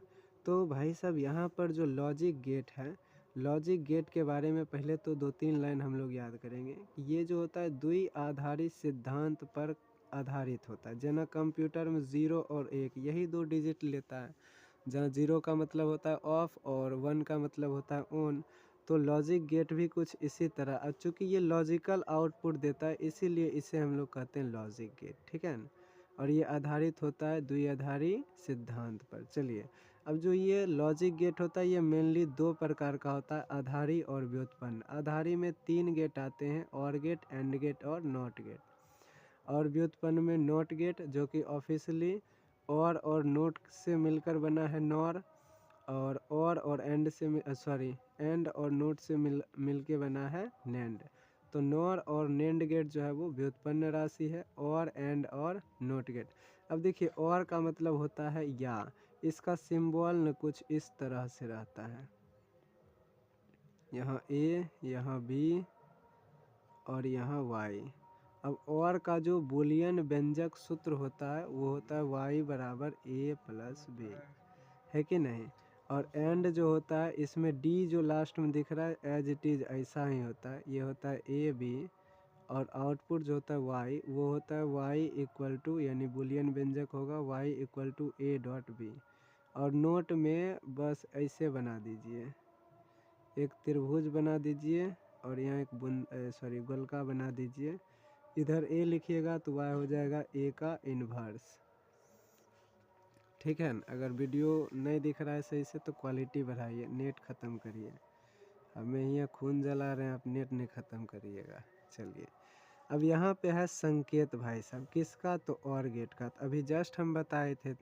तो भाई साहब यहाँ पर जो लॉजिक गेट है, लॉजिक गेट के बारे में पहले तो 2-3 लाइन हम लोग याद करेंगे। ये जो होता है द्वि आधारित सिद्धांत पर आधारित होता है। जना कंप्यूटर में 0 और 1 यही 2 डिजिट लेता है, जहाँ 0 का मतलब होता है ऑफ और 1 का मतलब होता है ऑन। तो लॉजिक गेट भी कुछ इसी तरह, अब चूँकि ये लॉजिकल आउटपुट देता है इसीलिए इसे हम लोग कहते हैं लॉजिक गेट, ठीक है ना। और ये आधारित होता है द्विआधारी सिद्धांत पर। चलिए अब जो ये लॉजिक गेट होता है ये मेनली 2 प्रकार का होता है, आधारी और व्युत्पन्न। आधारी में 3 गेट आते हैं, और गेट, एंड गेट और नॉट गेट। और व्युत्पन्न में नॉट गेट जो कि ऑफिशियली और नोट से मिलकर बना है नॉर, और एंड से एंड और नोट से मिल के बना है नैंड। तो नॉर और नैंड गेट जो है वो व्युत्पन्न राशि है, और एंड और नोट गेट। अब देखिए और का मतलब होता है या, इसका सिंबल न कुछ इस तरह से रहता है, यहाँ ए, यहाँ बी और यहाँ वाई। अब और का जो बूलियन व्यंजक सूत्र होता है वो होता है y बराबर a प्लस b, है कि नहीं। और एंड जो होता है इसमें d जो लास्ट में दिख रहा है एज इट इज़ ऐसा ही होता है, ये होता है a b, और आउटपुट जो होता है y वो होता है y इक्वल टू, यानी बूलियन व्यंजक होगा y equal to a dot b। और नोट में बस ऐसे बना दीजिए, एक त्रिभुज बना दीजिए और यहाँ एक गोलका बना दीजिए। इधर a लिखिएगा तो y हो जाएगा a का इन्वर्स, ठीक है ना। अगर वीडियो नहीं दिख रहा है सही से तो क्वालिटी बढ़ाइए, नेट ख़त्म करिए। हमें यहाँ खून जला रहे हैं, आप नेट नहीं ख़त्म करिएगा। चलिए अब यहाँ पे है संकेत भाई साहब किसका, तो और गेट का। तो अभी जस्ट हम बताए थे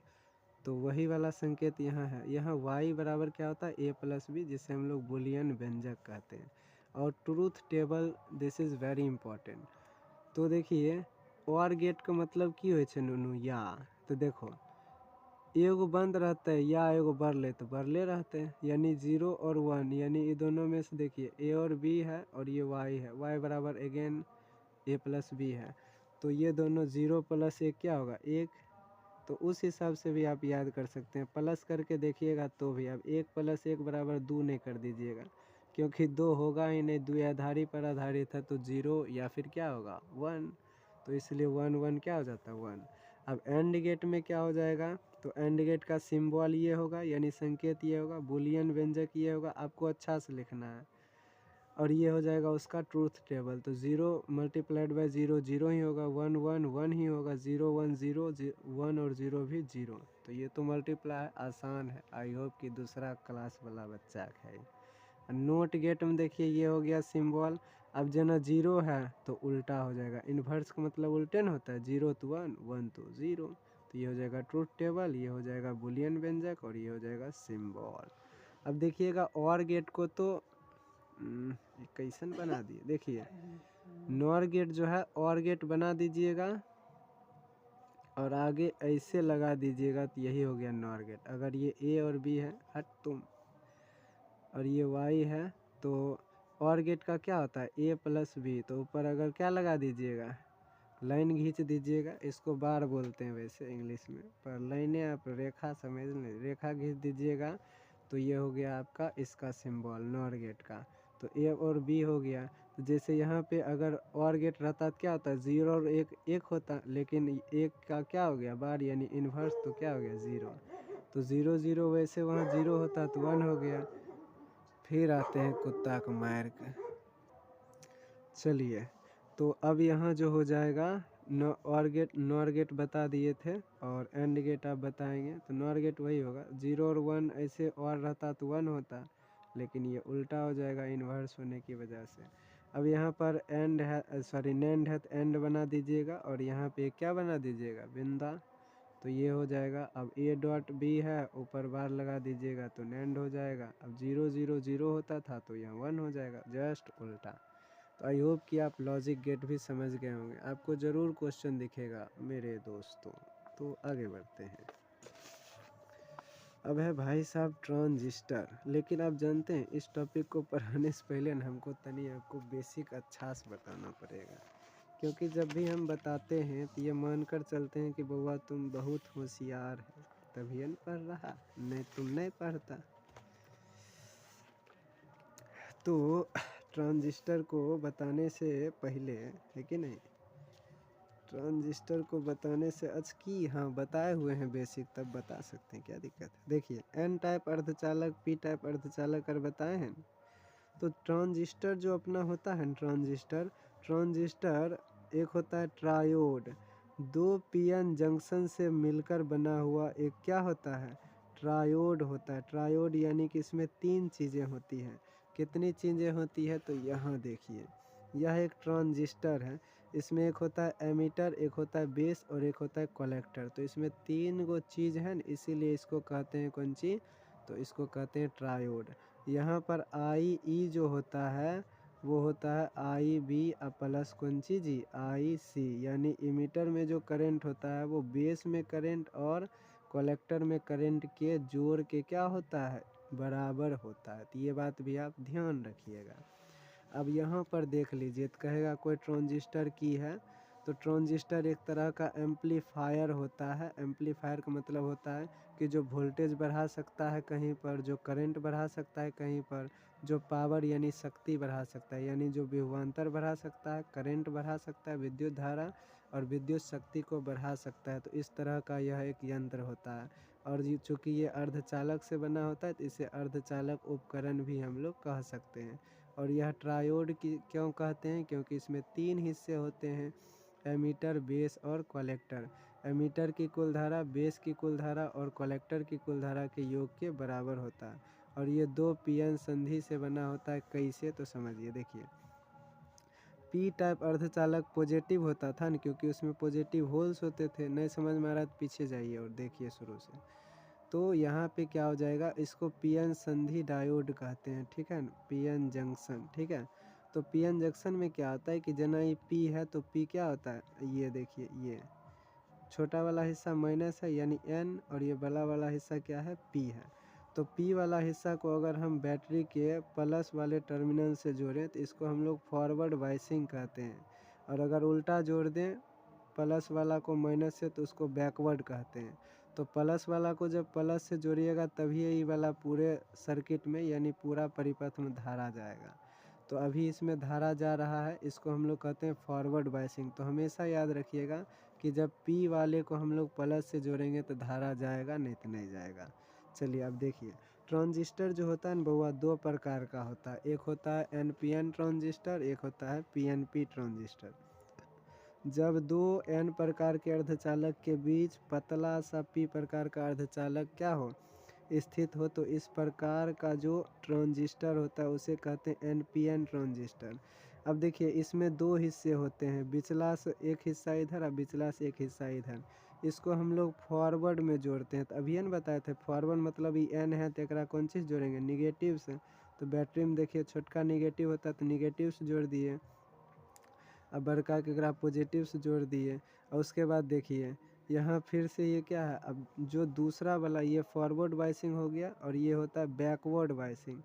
तो वही वाला संकेत यहाँ है। यहाँ y बराबर क्या होता है a प्लस बी, जिसे हम लोग बूलियन व्यंजक कहते हैं। और truth table, this is very important. तो देखिए और गेट का मतलब की होय छे नुनू या, तो देखो एगो बंद रहता है या एगो बरले तो बरले रहते हैं, यानी 0 और 1, यानी ये दोनों में से देखिए ए और बी है और ये वाई है, वाई बराबर अगेन ए प्लस बी है, तो ये दोनों 0 + 1 क्या होगा 1। तो उस हिसाब से भी आप याद कर सकते हैं, प्लस करके देखिएगा तो भी आप 1 + 1 बराबर 2 नहीं कर दीजिएगा, क्योंकि 2 होगा ही नहीं, द्विआधारी पर आधारित है, तो 0 या फिर क्या होगा 1, तो इसलिए 1 1 क्या हो जाता है 1। अब एंड गेट में क्या हो जाएगा, तो एंड गेट का सिंबल ये होगा, यानी संकेत ये होगा, बुलियन व्यंजक ये होगा, आपको अच्छा से लिखना है, और ये हो जाएगा उसका ट्रूथ टेबल। तो 0 × 0 0 ही होगा, 1 1 1 ही होगा, 0 1 0 1 और 0 भी 0। तो ये तो मल्टीप्लाई आसान है, आई होप कि दूसरा क्लास वाला बच्चा है। नोट गेट में देखिए ये हो गया सिंबल, अब जना 0 है तो उल्टा हो जाएगा, इन्वर्स का मतलब उल्टे न होता है, 0 तो 1 1 तो 0, तो ये हो जाएगा ट्रूथ टेबल, ये हो जाएगा बुलियन व्यंजक और ये हो जाएगा सिंबल। अब देखिएगा और गेट को तो कैसन बना दिए, देखिए नॉर गेट जो है और गेट बना दीजिएगा और आगे ऐसे लगा दीजिएगा, तो यही हो गया नॉर गेट। अगर ये ए और बी है हट तुम, और ये वाई है, तो और गेट का क्या होता है ए + बी, तो ऊपर अगर क्या लगा दीजिएगा लाइन खींच दीजिएगा, इसको बार बोलते हैं वैसे इंग्लिश में, पर लाइनें आप रेखा समझ लें, रेखा खींच दीजिएगा, तो ये हो गया आपका इसका सिंबल नॉर गेट का। तो ए और बी हो गया, तो जैसे यहाँ पे अगर और गेट रहता तो क्या होता है 0 और 1 1 होता, लेकिन 1 का क्या हो गया बार यानी इन्वर्स, तो क्या हो गया 0, तो 0 0 वैसे वहाँ 0 होता तो 1 हो गया। फिर आते हैं कुत्ता को मार के, चलिए तो अब यहाँ जो हो जाएगा नॉर गेट बता दिए थे और एंड गेट आप बताएंगे, तो नॉर गेट वही होगा 0 और 1, ऐसे और रहता तो 1 होता, लेकिन ये उल्टा हो जाएगा इन्वर्स होने की वजह से। अब यहाँ पर एंड है, सॉरी नैंड है, तो एंड बना दीजिएगा और यहाँ पे क्या बना दीजिएगा बिंदा, तो ये हो जाएगा। अब ए डॉट बी है, ऊपर बार लगा दीजिएगा तो नैंड हो जाएगा। अब 0 0 0 होता था तो यहाँ 1 हो जाएगा, जस्ट उल्टा। तो आई होप कि आप लॉजिक गेट भी समझ गए होंगे, आपको ज़रूर क्वेश्चन दिखेगा मेरे दोस्तों। तो आगे बढ़ते हैं। अब है भाई साहब ट्रांजिस्टर, लेकिन आप जानते हैं इस टॉपिक को पढ़ाने से पहले ना हमको तनी आपको बेसिक अच्छा से बताना पड़ेगा, क्योंकि जब भी हम बताते हैं तो ये मानकर चलते हैं कि बउआ तुम बहुत होशियार है तभी न पढ़ रहा, नहीं तुम नहीं पढ़ता। तो ट्रांजिस्टर को बताने से पहले है कि नहीं, ट्रांजिस्टर को बताने से की हाँ बताए हुए हैं बेसिक, तब बता सकते हैं, क्या दिक्कत है। देखिए एन टाइप अर्धचालक, पी टाइप अर्धचालक और बताए हैं। तो ट्रांजिस्टर जो अपना होता है ट्रांजिस्टर एक होता है ट्रायोड, 2 पीएन जंक्शन से मिलकर बना हुआ एक क्या होता है ट्रायोड होता है। ट्रायोड यानी कि इसमें 3 चीज़ें होती हैं। कितनी चीज़ें होती है, तो यहाँ देखिए यह एक ट्रांजिस्टर है, इसमें एक होता है एमीटर, एक होता है बेस और एक होता है कलेक्टर। तो इसमें 3 गो चीज़ है, इसीलिए इसको कहते हैं कौन चीज़, तो इसको कहते हैं ट्रायोड। यहाँ पर आई ई जो होता है वो होता है आई बी प्लस कौन सी जी आई सी, यानी इमीटर में जो करंट होता है वो बेस में करंट और कलेक्टर में करंट के जोड़ के क्या होता है बराबर होता है। तो ये बात भी आप ध्यान रखिएगा। अब यहाँ पर देख लीजिए, तो कहेगा कोई ट्रांजिस्टर की है, तो ट्रांजिस्टर एक तरह का एम्पलीफायर होता है। एम्पलीफायर का मतलब होता है कि जो वोल्टेज बढ़ा सकता है कहीं पर, जो करंट बढ़ा सकता है कहीं पर, जो पावर यानी शक्ति बढ़ा सकता है, यानी जो विभवांतर बढ़ा सकता है, करंट बढ़ा सकता है, विद्युत धारा और विद्युत शक्ति को बढ़ा सकता है। तो इस तरह का यह एक यंत्र होता है, और चूँकि ये अर्धचालक से बना होता है तो इसे अर्धचालक उपकरण भी हम लोग कह सकते हैं। और यह ट्रायोड की क्यों कहते हैं, क्योंकि इसमें 3 हिस्से होते हैं, एमीटर, बेस और कलेक्टर। एमीटर की कुल धारा, बेस की कुल धारा और कलेक्टर की कुल धारा के योग के बराबर होता है। और ये 2 पीएन संधि से बना होता है। कैसे, तो समझिए, देखिए पी टाइप अर्धचालक पॉजिटिव होता था ना, क्योंकि उसमें पॉजिटिव होल्स होते थे। नहीं समझ में आ रहा तो पीछे जाइए और देखिए शुरू से। तो यहाँ पे क्या हो जाएगा, इसको पीएन संधि डायोड कहते हैं, ठीक है ना, पीएन जंक्शन, ठीक है। तो पीएन जंक्शन में क्या होता है कि जना ये पी है तो पी क्या होता है, ये देखिए छोटा वाला हिस्सा माइनस है यानी n, और ये बड़ा वाला हिस्सा क्या है, p है। तो p वाला हिस्सा को अगर हम बैटरी के प्लस वाले टर्मिनल से जोड़ें तो इसको हम लोग फॉरवर्ड बायसिंग कहते हैं, और अगर उल्टा जोड़ दें प्लस वाला को माइनस से तो उसको बैकवर्ड कहते हैं। तो प्लस वाला को जब प्लस से जोड़िएगा तभी ये वाला पूरे सर्किट में यानी पूरा परिपथ में धारा जाएगा। तो अभी इसमें धारा जा रहा है, इसको हम लोग कहते हैं फॉरवर्ड बायसिंग। तो हमेशा याद रखिएगा कि जब P वाले को हम लोग प्लस से जोड़ेंगे तो धारा जाएगा, नहीं तो नहीं जाएगा। चलिए अब देखिए, ट्रांजिस्टर जो होता है ना बउआ, दो प्रकार का होता है। एक होता है NPN ट्रांजिस्टर, एक होता है PNP ट्रांजिस्टर। जब दो N प्रकार के अर्धचालक के बीच पतला सा P प्रकार का अर्धचालक क्या हो, स्थित हो, तो इस प्रकार का जो ट्रांजिस्टर होता है उसे कहते हैं NPN ट्रांजिस्टर। अब देखिए इसमें दो हिस्से होते हैं, बिचला से एक हिस्सा इधर और बिचला से एक हिस्सा इधर। इसको हम लोग फॉरवर्ड में जोड़ते हैं। तो अभी न बताए थे फॉरवर्ड मतलब ये N है तो एकरा कौन चीज़ जोड़ेंगे, निगेटिव से। तो बैटरी में देखिए छोटका निगेटिव होता है तो निगेटिव से जोड़ दिए, अब बड़का के ग्राफ पॉजिटिव से जोड़ दिए। और उसके बाद देखिए यहाँ फिर से ये क्या है, अब जो दूसरा वाला ये फॉरवर्ड बायसिंग हो गया और ये होता है बैकवर्ड बायसिंग।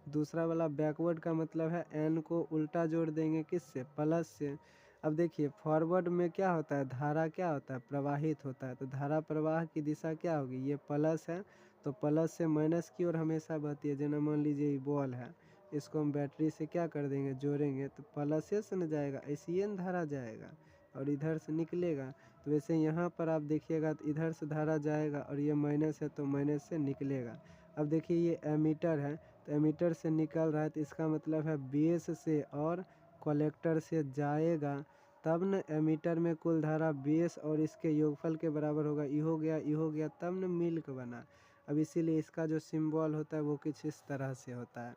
दूसरा वाला बैकवर्ड का मतलब है एन को उल्टा जोड़ देंगे किससे, प्लस से। अब देखिए फॉरवर्ड में क्या होता है, धारा क्या होता है, प्रवाहित होता है। तो धारा प्रवाह की दिशा क्या होगी, ये प्लस है तो प्लस से माइनस की ओर हमेशा बहती है। जना मान लीजिए ये बॉल है, इसको हम बैटरी से क्या कर देंगे, जोड़ेंगे तो प्लस से न जाएगा, ऐसे न धारा जाएगा और इधर से निकलेगा। तो वैसे यहाँ पर आप देखिएगा तो इधर से धारा जाएगा और ये माइनस है तो माइनस से निकलेगा। अब देखिए ये एमीटर है तो एमीटर से निकल रहा है तो इसका मतलब है बेस से और कलेक्टर से जाएगा, तब न एमीटर में कुल धारा बेस और इसके योगफल के बराबर होगा। ये हो गया तब न मिल्क बना। अब इसीलिए इसका जो सिंबल होता है वो कुछ इस तरह से होता है।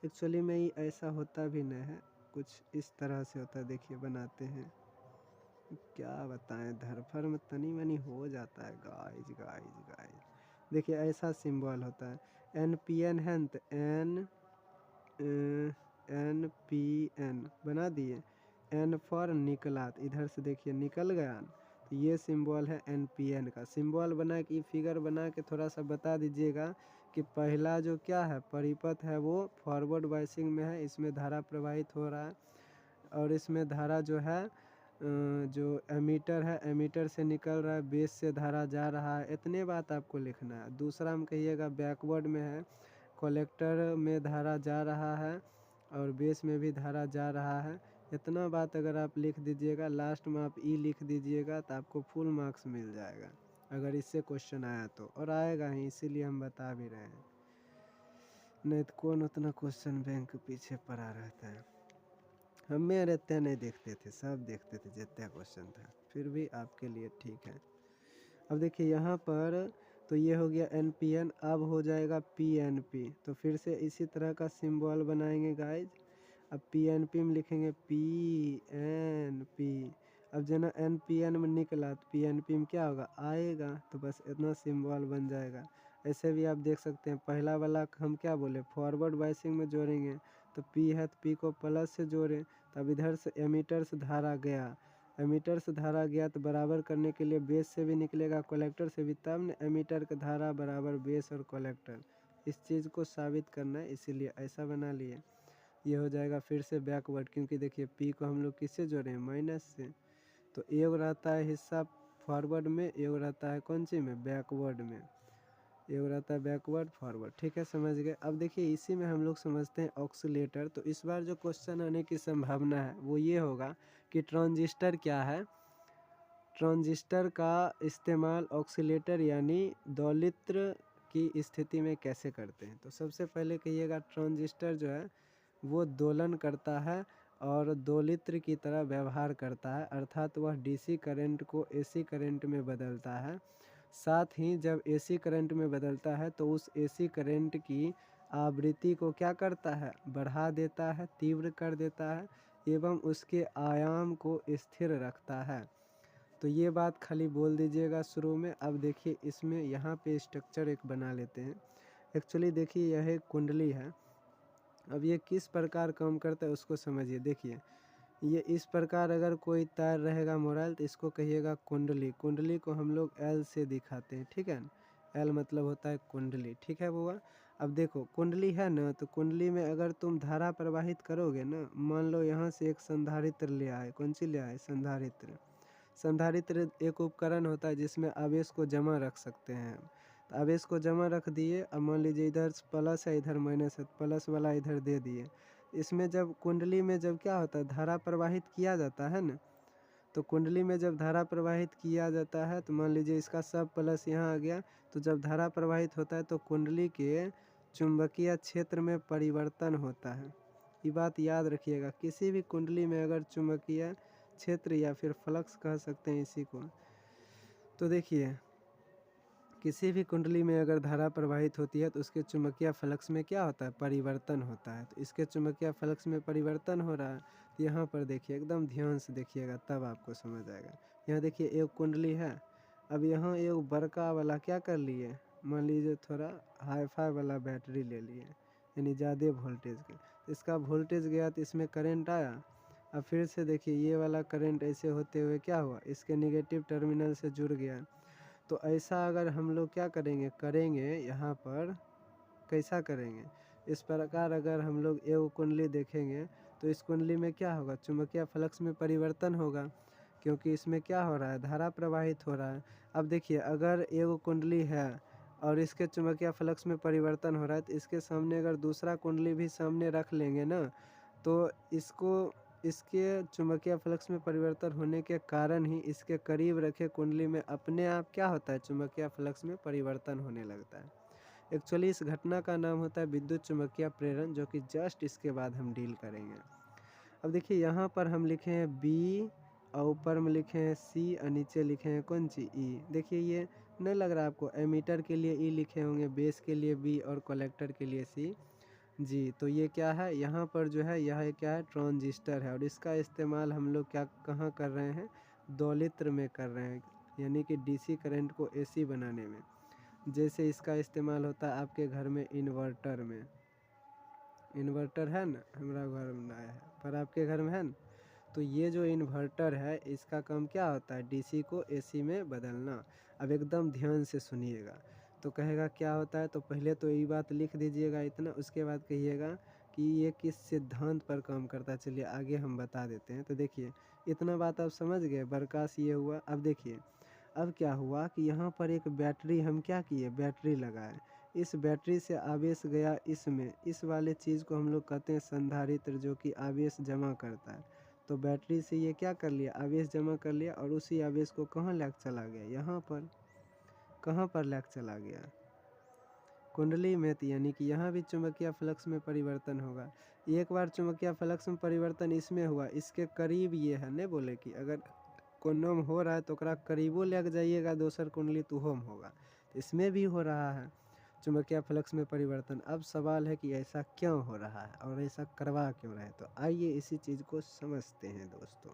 एक्चुअली में ये ऐसा होता भी नहीं है, कुछ इस तरह से होता है। देखिए बनाते हैं, क्या बताएं, धरफर में तनी मनी हो जाता है गाइज। देखिए ऐसा सिंबल होता है, NPN है तो NPN बना दिए, N फॉर निकला, तो इधर से देखिए निकल गया। तो ये सिंबल है NPN का। सिंबल बना के फिगर बना के थोड़ा सा बता दीजिएगा कि पहला जो क्या है परिपथ है वो फॉरवर्ड बायसिंग में है, इसमें धारा प्रवाहित हो रहा है, और इसमें धारा जो है जो एमीटर है एमीटर से निकल रहा है, बेस से धारा जा रहा है। इतने बात आपको लिखना है। दूसरा में कहिएगा बैकवर्ड में है, कलेक्टर में धारा जा रहा है और बेस में भी धारा जा रहा है। इतना बात अगर आप लिख दीजिएगा, लास्ट में आप ई लिख दीजिएगा तो आपको फुल मार्क्स मिल जाएगा अगर इससे क्वेश्चन आया तो, और आएगा ही इसीलिए हम बता भी रहे हैं, नहीं तो कौन उतना क्वेश्चन बैंक के पीछे पड़ा रहता है। हमें रहते नहीं देखते थे, सब देखते थे जितना क्वेश्चन था, फिर भी आपके लिए ठीक है। अब देखिए यहाँ पर तो ये हो गया NPN, अब हो जाएगा PNP। तो फिर से इसी तरह का सिंबल बनाएंगे गाइज। अब PNP में लिखेंगे PNP। अब जना NPN में निकला तो PNP में क्या होगा, आएगा। तो बस इतना सिंबल बन जाएगा। ऐसे भी आप देख सकते हैं, पहला वाला हम क्या बोले फॉरवर्ड बायसिंग में जोड़ेंगे तो P है तो P को प्लस से जोड़ें, तब इधर से एमीटर से धारा गया, एमीटर से धारा गया तो बराबर करने के लिए बेस से भी निकलेगा कलेक्टर से भी, तब न एमीटर का धारा बराबर बेस और कलेक्टर। इस चीज़ को साबित करना है इसीलिए ऐसा बना लिए। ये हो जाएगा फिर से बैकवर्ड, क्योंकि देखिए P को हम लोग किससे जोड़े हैं, माइनस से। तो एक रहता है हिस्सा फॉरवर्ड में, एक रहता है कौन सी में, बैकवर्ड में। एक रहता है बैकवर्ड फॉरवर्ड, ठीक है समझ गए। अब देखिए इसी में हम लोग समझते हैं ऑक्सीलेटर। तो इस बार जो क्वेश्चन आने की संभावना है वो ये होगा कि ट्रांजिस्टर क्या है, ट्रांजिस्टर का इस्तेमाल ऑक्सीलेटर यानी दोलित्र की स्थिति में कैसे करते हैं। तो सबसे पहले कहिएगा ट्रांजिस्टर जो है वो दोलन करता है और दोलित्र की तरह व्यवहार करता है, अर्थात वह DC करंट को AC करंट में बदलता है। साथ ही जब AC करंट में बदलता है तो उस AC करंट की आवृत्ति को क्या करता है, बढ़ा देता है, तीव्र कर देता है एवं उसके आयाम को स्थिर रखता है। तो ये बात खाली बोल दीजिएगा शुरू में। अब देखिए इसमें यहाँ पे स्ट्रक्चर एक बना लेते हैं। एक्चुअली देखिए यह एक कुंडली है। अब ये किस प्रकार काम करता है उसको समझिए। देखिए ये इस प्रकार अगर कोई तार रहेगा मोबाइल तो इसको कहिएगा कुंडली। कुंडली को हम लोग एल से दिखाते हैं, ठीक है न। एल मतलब होता है कुंडली, ठीक है बुआ। अब देखो कुंडली है ना, तो कुंडली में अगर तुम धारा प्रवाहित करोगे ना, मान लो यहाँ से एक संधारित्र ले आए, कौन सी ले आए, संधारित्र। संधारित्र एक उपकरण होता है जिसमें आवेश को जमा रख सकते हैं। तो आवेश को जमा रख दिए, अब मान लीजिए इधर प्लस है इधर माइनस है, प्लस वाला इधर दे दिए। इसमें जब कुंडली में जब क्या होता है, धारा प्रवाहित किया जाता है ना, तो कुंडली में जब धारा प्रवाहित किया जाता है तो मान लीजिए इसका सब प्लस यहाँ आ गया, तो जब धारा प्रवाहित होता है तो कुंडली के चुंबकीय क्षेत्र में परिवर्तन होता है। ये बात याद रखिएगा, किसी भी कुंडली में अगर चुंबकीय क्षेत्र या फिर फ्लक्स कह सकते हैं इसी को, तो देखिए किसी भी कुंडली में अगर धारा प्रवाहित होती है तो उसके चुंबकीय फ्लक्स में क्या होता है, परिवर्तन होता है। तो इसके चुंबकीय फ्लक्स में परिवर्तन हो रहा है, तो यहाँ पर देखिए एकदम ध्यान से देखिएगा तब आपको समझ आएगा। यहाँ देखिए एक कुंडली है, अब यहाँ एक बड़का वाला क्या कर लिए, मान लीजिए थोड़ा हाई फाई वाला बैटरी ले लिए, यानी ज़्यादा वोल्टेज के। इसका वोल्टेज गया तो इसमें करंट आया। अब फिर से देखिए ये वाला करंट ऐसे होते हुए क्या हुआ, इसके निगेटिव टर्मिनल से जुड़ गया। तो ऐसा अगर हम लोग क्या करेंगे यहाँ पर कैसा करेंगे, इस प्रकार अगर हम लोग एक कुंडली देखेंगे तो इस कुंडली में क्या होगा, चुंबकीय फ्लक्स में परिवर्तन होगा, क्योंकि इसमें क्या हो रहा है, धारा प्रवाहित हो रहा है। अब देखिए अगर एक कुंडली है और इसके चुंबकीय फ्लक्स में परिवर्तन हो रहा है, तो इसके सामने अगर दूसरा कुंडली भी सामने रख लेंगे ना, तो इसके चुंबकीय फ्लक्स में परिवर्तन होने के कारण ही इसके करीब रखे कुंडली में अपने आप क्या होता है, चुंबकीय फ्लक्स में परिवर्तन होने लगता है। एक्चुअली इस घटना का नाम होता है विद्युत चुंबकीय प्रेरण, जो कि जस्ट इसके बाद हम डील करेंगे। अब देखिए यहाँ पर हम लिखे हैं बी और ऊपर में लिखे हैं सी और नीचे लिखे हैं कौन सी, ई। देखिए ये नहीं लग रहा आपको, एमीटर के लिए ई लिखे होंगे, बेस के लिए बी और कलेक्टर के लिए सी जी। तो ये क्या है, यहाँ पर जो है यह क्या है, ट्रांजिस्टर है, और इसका इस्तेमाल हम लोग क्या कहाँ कर रहे हैं, दोलित्र में कर रहे हैं, यानी कि डीसी करंट को एसी बनाने में। जैसे इसका इस्तेमाल होता है आपके घर में इन्वर्टर में, इन्वर्टर है ना, हमारा घर में आया है पर आपके घर में है ना। तो ये जो इन्वर्टर है इसका काम क्या होता है, डीसी को एसी में बदलना। अब एकदम ध्यान से सुनिएगा, तो कहेगा क्या होता है, तो पहले तो ये बात लिख दीजिएगा इतना, उसके बाद कहिएगा कि ये किस सिद्धांत पर काम करता है। चलिए आगे हम बता देते हैं। तो देखिए इतना बात आप समझ गए, बरकास ये हुआ। अब देखिए अब क्या हुआ कि यहाँ पर एक बैटरी हम क्या किए, बैटरी लगाए। इस बैटरी से आवेश गया इसमें, इस वाले चीज़ को हम लोग कहते हैं संधारित्र, जो कि आवेश जमा करता है। तो बैटरी से ये क्या कर लिया, आवेश जमा कर लिया, और उसी आवेश को कहाँ लेकर चला गया, यहाँ पर। कहाँ पर लेकर चला गया, कुंडली में। तो यानी कि यहाँ भी चुंबकीय फ्लक्स में परिवर्तन होगा। एक बार चुंबकीय फ्लक्स में परिवर्तन इसमें हुआ, इसके करीब ये है, नहीं बोले कि अगर कोनो में हो रहा है तो ओकरा करीबो लेके जाइएगा दोसर कुंडली तो ओहो में होगा। तो इसमें भी हो रहा है चुंबकीय फ्लक्स में परिवर्तन। अब सवाल है कि ऐसा क्यों हो रहा है और ऐसा करवा क्यों रहे, तो आइए इसी चीज़ को समझते हैं दोस्तों।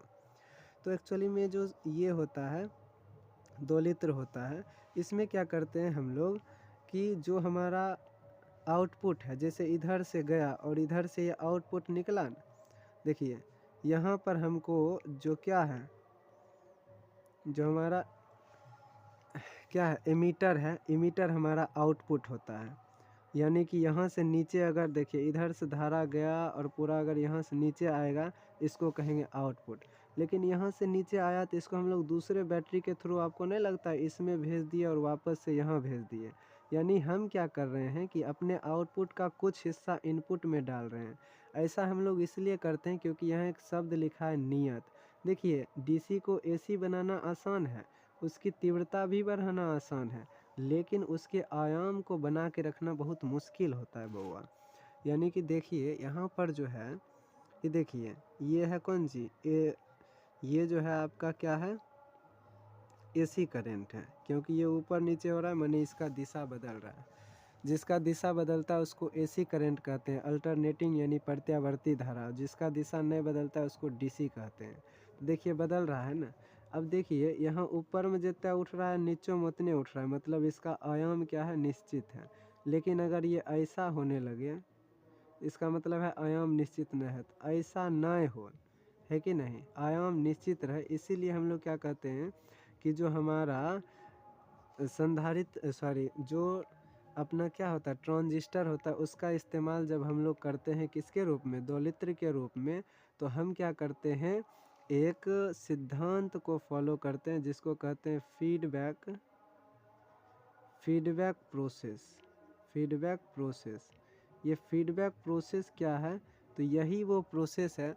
तो एक्चुअली में जो ये होता है दोलित्र होता है, इसमें क्या करते हैं हम लोग कि जो हमारा आउटपुट है, जैसे इधर से गया और इधर से ये आउटपुट निकला ना, देखिए यहाँ पर हमको जो क्या है, जो हमारा क्या है, एमीटर है, एमीटर हमारा आउटपुट होता है। यानी कि यहाँ से नीचे अगर देखिए इधर से धारा गया और पूरा अगर यहाँ से नीचे आएगा, इसको कहेंगे आउटपुट। लेकिन यहाँ से नीचे आया तो इसको हम लोग दूसरे बैटरी के थ्रू, आपको नहीं लगता है, इसमें भेज दिए और वापस से यहाँ भेज दिए। यानी हम क्या कर रहे हैं कि अपने आउटपुट का कुछ हिस्सा इनपुट में डाल रहे हैं। ऐसा हम लोग इसलिए करते हैं क्योंकि यहाँ एक शब्द लिखा है नियत। देखिए डीसी को एसी बनाना आसान है, उसकी तीव्रता भी बढ़ाना आसान है, लेकिन उसके आयाम को बना के रखना बहुत मुश्किल होता है बउआ। यानी कि देखिए यहाँ पर जो है, ये देखिए ये है कौन सी, ये जो है आपका क्या है, एसी करंट है, क्योंकि ये ऊपर नीचे हो रहा है, माने इसका दिशा बदल रहा है। जिसका दिशा बदलता है उसको एसी करंट कहते हैं, अल्टरनेटिंग यानी प्रत्यावर्ती धारा। जिसका दिशा नहीं बदलता है उसको डीसी कहते हैं। तो देखिए बदल रहा है ना। अब देखिए यहाँ ऊपर में जितना उठ रहा है नीचे में उतने उठ रहा है, मतलब इसका आयाम क्या है, निश्चित है। लेकिन अगर ये ऐसा होने लगे, इसका मतलब है आयाम निश्चित नहीं है। तो ऐसा न हो, है कि नहीं, आयाम निश्चित रहे, इसीलिए हम लोग क्या कहते हैं कि जो हमारा जो अपना क्या होता है ट्रांजिस्टर होता है, उसका इस्तेमाल जब हम लोग करते हैं किसके रूप में, दोलित्र के रूप में, तो हम क्या करते हैं एक सिद्धांत को फॉलो करते हैं जिसको कहते हैं फीडबैक प्रोसेस। ये फीडबैक प्रोसेस क्या है, तो यही वो प्रोसेस है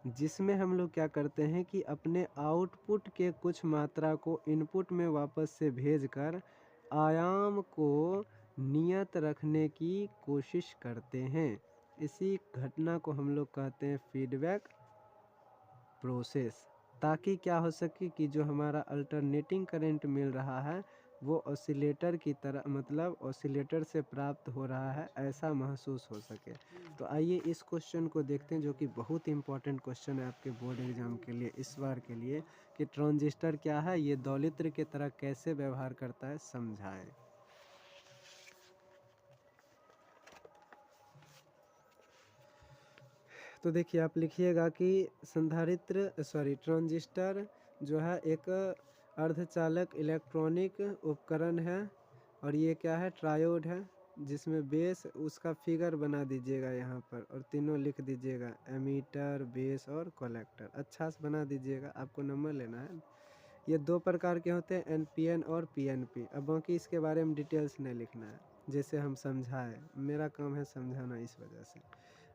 जिसमें हम लोग क्या करते हैं कि अपने आउटपुट के कुछ मात्रा को इनपुट में वापस से भेजकर आयाम को नियत रखने की कोशिश करते हैं। इसी घटना को हम लोग कहते हैं फीडबैक प्रोसेस, ताकि क्या हो सके कि जो हमारा अल्टरनेटिंग करंट मिल रहा है वो ऑसिलेटर की तरह, मतलब ऑसिलेटर से प्राप्त हो रहा है, ऐसा महसूस हो सके। तो आइए इस क्वेश्चन को देखते हैं जो कि बहुत इंपॉर्टेंट क्वेश्चन है आपके बोर्ड एग्जाम के लिए इस बार के लिए, कि ट्रांजिस्टर क्या है, ये दोलित्र की तरह कैसे व्यवहार करता है, समझाएं। तो देखिए आप लिखिएगा कि ट्रांजिस्टर जो है एक अर्धचालक इलेक्ट्रॉनिक उपकरण है, और ये क्या है, ट्रायोड है, जिसमें बेस उसका फिगर बना दीजिएगा यहाँ पर, और तीनों लिख दीजिएगा, एमीटर, बेस और कलेक्टर, अच्छा से बना दीजिएगा, आपको नंबर लेना है। ये दो प्रकार के होते हैं, एनपीएन और पीएनपी। अब बाकी इसके बारे में डिटेल्स नहीं लिखना है, जैसे हम समझाएं, मेरा काम है समझाना, इस वजह से।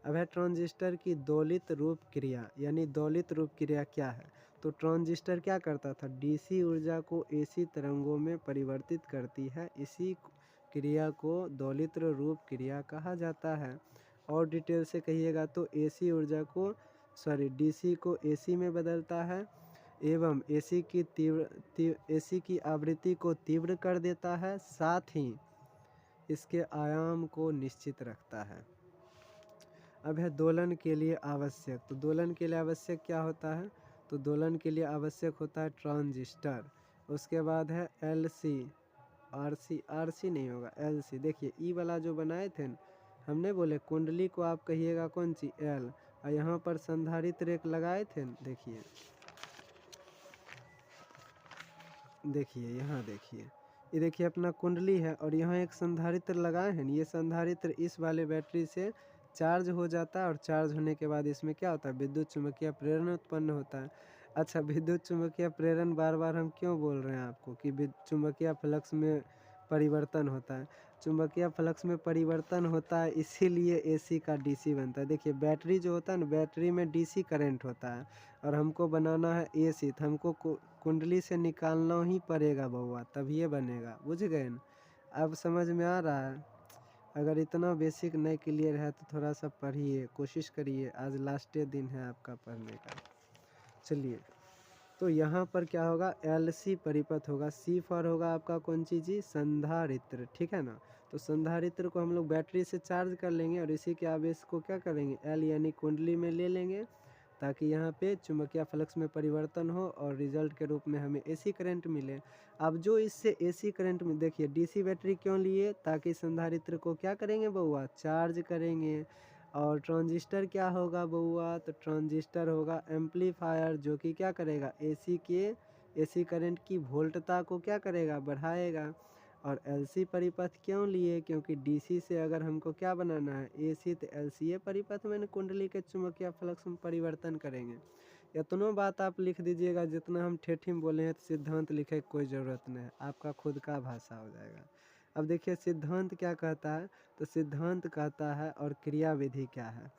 अब है ट्रांजिस्टर की दोलित रूप क्रिया, यानी दोलित रूप क्रिया क्या है, तो ट्रांजिस्टर क्या करता था, डीसी ऊर्जा को एसी तरंगों में परिवर्तित करती है, इसी क्रिया को दोलित रूप क्रिया कहा जाता है। और डिटेल से कहिएगा तो एसी ऊर्जा को डीसी को एसी में बदलता है, एवं एसी की आवृत्ति को तीव्र कर देता है, साथ ही इसके आयाम को निश्चित रखता है। अब है दोलन के लिए आवश्यक, तो दोलन के लिए आवश्यक क्या होता है, तो दोलन के लिए आवश्यक होता है ट्रांजिस्टर। उसके बाद है एलसी, आरसी नहीं होगा, एलसी। देखिए ई वाला जो बनाए थे हमने, बोले कुंडली को आप कहिएगा कौन सी, एल, और यहाँ पर संधारित्र एक लगाए थे, देखिए यहाँ देखिए, ये देखिए अपना कुंडली है, और यहाँ एक संधारित्र लगाए हैं, ये संधारित्र इस वाले बैटरी से चार्ज हो जाता है, और चार्ज होने के बाद इसमें क्या होता है, विद्युत चुम्बकीय प्रेरण उत्पन्न होता है। अच्छा, विद्युत चुम्बकीय प्रेरण बार बार हम क्यों बोल रहे हैं आपको कि चुम्बकीय फ्लक्स में परिवर्तन होता है, चुम्बकीय फ्लक्स में परिवर्तन होता है, इसीलिए एसी का डीसी बनता है। देखिए बैटरी जो होता है ना, बैटरी में डीसी करंट होता है, और हमको बनाना है एसी, तो हमको कुंडली से निकालना ही पड़ेगा बउआ, तभी ये बनेगा, बुझ गए न। अब समझ में आ रहा है, अगर इतना बेसिक नहीं क्लियर है तो थोड़ा सा पढ़िए, कोशिश करिए, आज लास्ट दिन है आपका पढ़ने का। चलिए, तो यहाँ पर क्या होगा, एलसी परिपथ होगा, सी फॉर होगा आपका कौन सी चीज़, संधारित्र, ठीक है ना। तो संधारित्र को हम लोग बैटरी से चार्ज कर लेंगे, और इसी के आवेश को क्या करेंगे, एल यानी कुंडली में ले लेंगे, ताकि यहाँ पे चुंबकीय फ्लक्स में परिवर्तन हो और रिजल्ट के रूप में हमें एसी करंट मिले। अब जो इससे एसी करंट में, देखिए डीसी बैटरी क्यों लिए, ताकि संधारित्र को क्या करेंगे बउआ, चार्ज करेंगे। और ट्रांजिस्टर क्या होगा बउआ, तो ट्रांजिस्टर होगा एम्पलीफायर, जो कि क्या करेगा, एसी करंट की वोल्टता को क्या करेगा, बढ़ाएगा। और एलसी परिपथ क्यों लिए, क्योंकि डीसी से अगर हमको क्या बनाना है, एसी, तो एलसीए परिपथ में कुंडली के चुंबकीय फ्लक्स में परिवर्तन करेंगे। इतना बात आप लिख दीजिएगा, जितना हम ठेठी में बोले हैं, तो सिद्धांत लिखे की कोई ज़रूरत नहीं है, आपका खुद का भाषा हो जाएगा। अब देखिए सिद्धांत क्या कहता है, तो सिद्धांत कहता है और क्रियाविधि क्या है।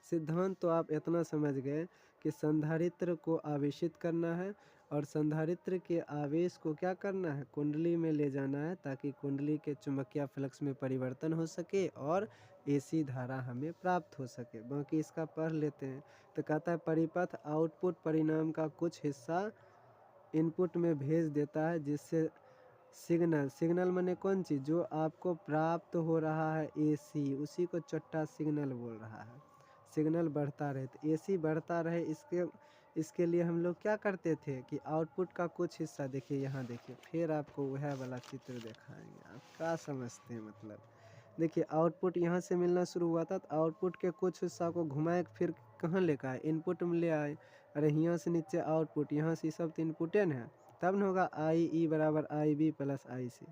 सिद्धांत तो आप इतना समझ गए कि संधारित्र को आवेशित करना है, और संधारित्र के आवेश को क्या करना है, कुंडली में ले जाना है, ताकि कुंडली के चुंबकीय फ्लक्स में परिवर्तन हो सके और एसी धारा हमें प्राप्त हो सके। बाकी इसका पढ़ लेते हैं। तो कहता है परिपथ आउटपुट परिणाम का कुछ हिस्सा इनपुट में भेज देता है, जिससे सिग्नल माने कौन चीज़, जो आपको प्राप्त हो रहा है एसी, उसी को चट्टा सिग्नल बोल रहा है। सिग्नल बढ़ता रहे, तो एसी बढ़ता रहे, इसके लिए हम लोग क्या करते थे कि आउटपुट का कुछ हिस्सा, देखिए यहाँ देखिए, फिर आपको वह वाला चित्र दिखाएंगे, आप क्या समझते हैं, मतलब देखिए आउटपुट यहाँ से मिलना शुरू हुआ था, तो आउटपुट के कुछ हिस्सा को घुमाए फिर कहाँ लेकर आए, इनपुट में ले आए। अरे यहाँ से नीचे आउटपुट, यहाँ से सब तो इनपुटे न है, तब न होगा आई ई बराबर आई बी प्लस आई सी।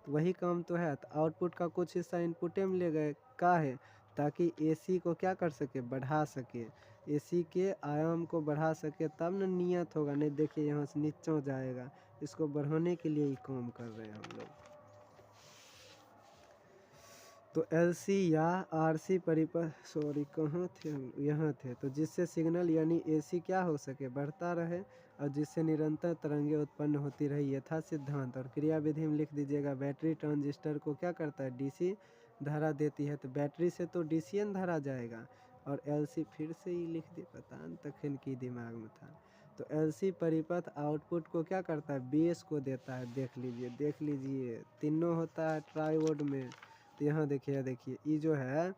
तो वही काम तो है। तो आउटपुट का कुछ हिस्सा इनपुटे में ले गए, का है ताकि एसी को क्या कर सके, बढ़ा सके, एसी के आयाम को बढ़ा सके, तब न नियत होगा। नहीं देखिए यहाँ से नीचे जाएगा, इसको बढ़ाने के लिए ही काम कर रहे हैं हम लोग। तो एलसी या आरसी परिपथ, सॉरी कहाँ थे हम, यहाँ थे। तो जिससे सिग्नल यानी एसी क्या हो सके, बढ़ता रहे, और जिससे निरंतर तरंगें उत्पन्न होती रही, यथा सिद्धांत। और क्रियाविधि में लिख दीजिएगा, बैटरी ट्रांजिस्टर को क्या करता है, डीसी धारा देती है। तो बैटरी से तो डीसीएन धारा जाएगा, और एलसी फिर से ही लिख दी, पता नहीं तखन की दिमाग में था। तो एलसी परिपथ आउटपुट को क्या करता है, बेस को देता है। देख लीजिए तीनों होता है ट्राइओड में। तो यहाँ देखिए ई जो है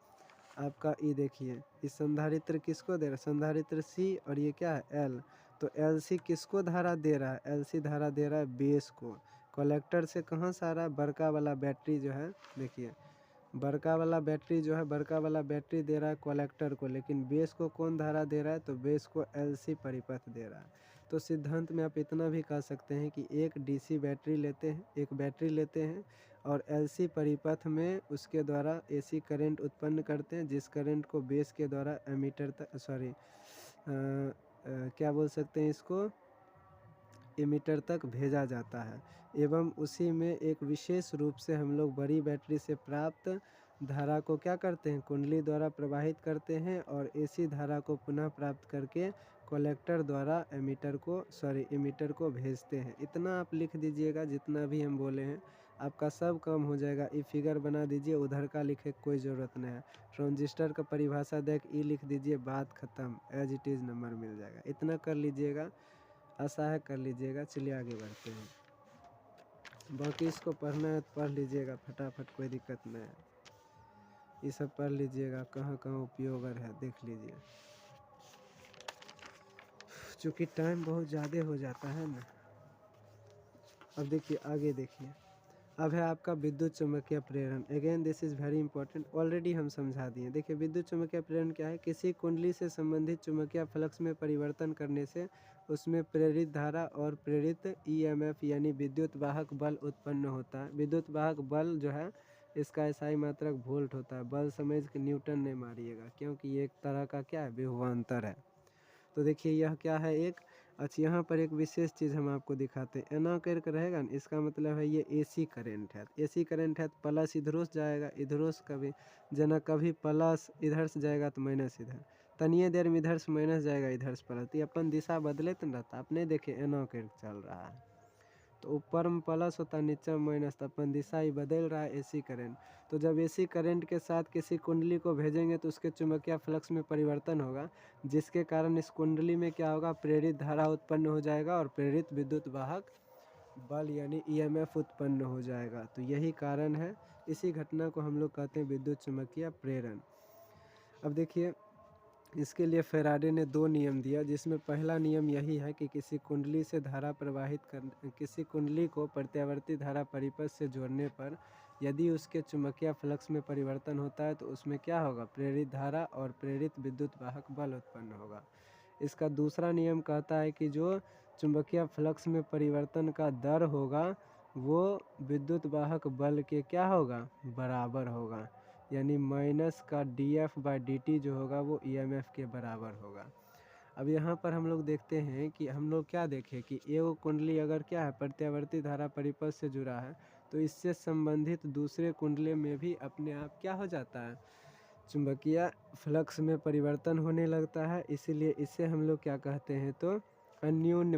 आपका, ई देखिए इस संधारित्र किसको दे रहा है, संधारित्र सी, और ये क्या है एल। तो एल सी किसको धारा दे रहा है, एल सी धारा दे रहा है बेस को। कलेक्टर से कहाँ से आ रहा है, बड़का वाला बैटरी जो है, देखिए बड़का वाला बैटरी जो है, बड़का वाला बैटरी दे रहा है कलेक्टर को, लेकिन बेस को कौन धारा दे रहा है, तो बेस को एलसी परिपथ दे रहा है। तो सिद्धांत में आप इतना भी कह सकते हैं कि एक डीसी बैटरी लेते हैं, एक बैटरी लेते हैं, और एलसी परिपथ में उसके द्वारा एसी करंट उत्पन्न करते हैं, जिस करंट को बेस के द्वारा एमीटर तक, सॉरी क्या बोल सकते हैं इसको, एमीटर तक भेजा जाता है। एवं उसी में एक विशेष रूप से हम लोग बड़ी बैटरी से प्राप्त धारा को क्या करते हैं, कुंडली द्वारा प्रवाहित करते हैं, और एसी धारा को पुनः प्राप्त करके कलेक्टर द्वारा एमीटर को भेजते हैं। इतना आप लिख दीजिएगा, जितना भी हम बोले हैं आपका सब काम हो जाएगा। ई फिगर बना दीजिए, उधर का लिखे कोई ज़रूरत नहीं है। ट्रांजिस्टर का परिभाषा देख ई लिख दीजिए, बात ख़त्म, एज इट इज़ नंबर मिल जाएगा। इतना कर लीजिएगा, आशा है कर लीजिएगा। चलिए आगे बढ़ते हैं, बाकी इसको पढ़ना है तो पढ़ लीजिएगा फटाफट, कोई दिक्कत नहीं है। ये सब पढ़ लीजिएगा, कहाँ कहाँ उपयोग है देख लीजिए, चूँकि टाइम बहुत ज़्यादा हो जाता है ना। अब देखिए आगे देखिए, अब है आपका विद्युत चुम्बकीय प्रेरण। Again this is very important, already हम समझा दिए। देखिए विद्युत चुम्बकीय प्रेरण क्या है, किसी कुंडली से संबंधित चुम्बकीय फ्लक्स में परिवर्तन करने से उसमें प्रेरित धारा और प्रेरित ईएमएफ यानी विद्युत वाहक बल उत्पन्न होता है। विद्युत वाहक बल जो है इसका SI मात्रक वोल्ट होता है। बल समझ के न्यूटन नहीं मारिएगा, क्योंकि ये एक तरह का क्या है, विभवांतर है। तो देखिए यह क्या है एक, अच्छा यहाँ पर एक विशेष चीज़ हम आपको दिखाते हैं। एना करके रहेगा ना, इसका मतलब है ये एसी करंट है। एसी करंट है तो प्लस इधरों से जाएगा, इधरों से कभी जना, कभी प्लस इधर से जाएगा तो माइनस इधर, तनिए देर में इधर से माइनस जाएगा, इधर से प्लस, तो ये अपन दिशा बदले तो रहता। आपने देखे एना करके चल रहा है, तो ऊपर में प्लस होता है, नीचे में माइनस, तो अपन दिशा ही बदल रहा है एसी करंट। तो जब एसी करंट के साथ किसी कुंडली को भेजेंगे तो उसके चुंबकीय फ्लक्स में परिवर्तन होगा, जिसके कारण इस कुंडली में क्या होगा, प्रेरित धारा उत्पन्न हो जाएगा, और प्रेरित विद्युत वाहक बल यानी ईएमएफ उत्पन्न हो जाएगा। तो यही कारण है, इसी घटना को हम लोग कहते हैं विद्युत चुम्बकीय प्रेरण। अब देखिए इसके लिए फैराडे ने 2 नियम दिया, जिसमें पहला नियम यही है कि किसी कुंडली से धारा प्रवाहित कर, किसी कुंडली को प्रत्यावर्ती धारा परिपथ से जोड़ने पर यदि उसके चुंबकीय फ्लक्स में परिवर्तन होता है तो उसमें क्या होगा, प्रेरित धारा और प्रेरित विद्युत वाहक बल उत्पन्न होगा। इसका दूसरा नियम कहता है कि जो चुंबकीय फ्लक्स में परिवर्तन का दर होगा वो विद्युत वाहक बल के क्या होगा, बराबर होगा, यानी माइनस का dF/dt जो होगा वो EMF के बराबर होगा। अब यहाँ पर हम लोग देखते हैं कि हम लोग क्या देखें कि एगो कुंडली अगर क्या है, प्रत्यावर्ती धारा परिपथ से जुड़ा है, तो इससे संबंधित दूसरे कुंडली में भी अपने आप क्या हो जाता है, चुंबकीय फ्लक्स में परिवर्तन होने लगता है। इसीलिए इसे हम लोग क्या कहते हैं, तो अन्योन्य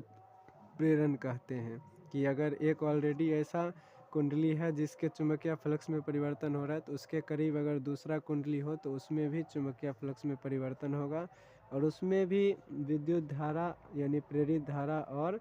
प्रेरण कहते हैं। कि अगर एक ऑलरेडी ऐसा कुंडली है जिसके चुंबकीय फ्लक्स में परिवर्तन हो रहा है, तो उसके करीब अगर दूसरा कुंडली हो तो उसमें भी चुंबकीय फ्लक्स में परिवर्तन होगा, और उसमें भी विद्युत धारा यानी प्रेरित धारा और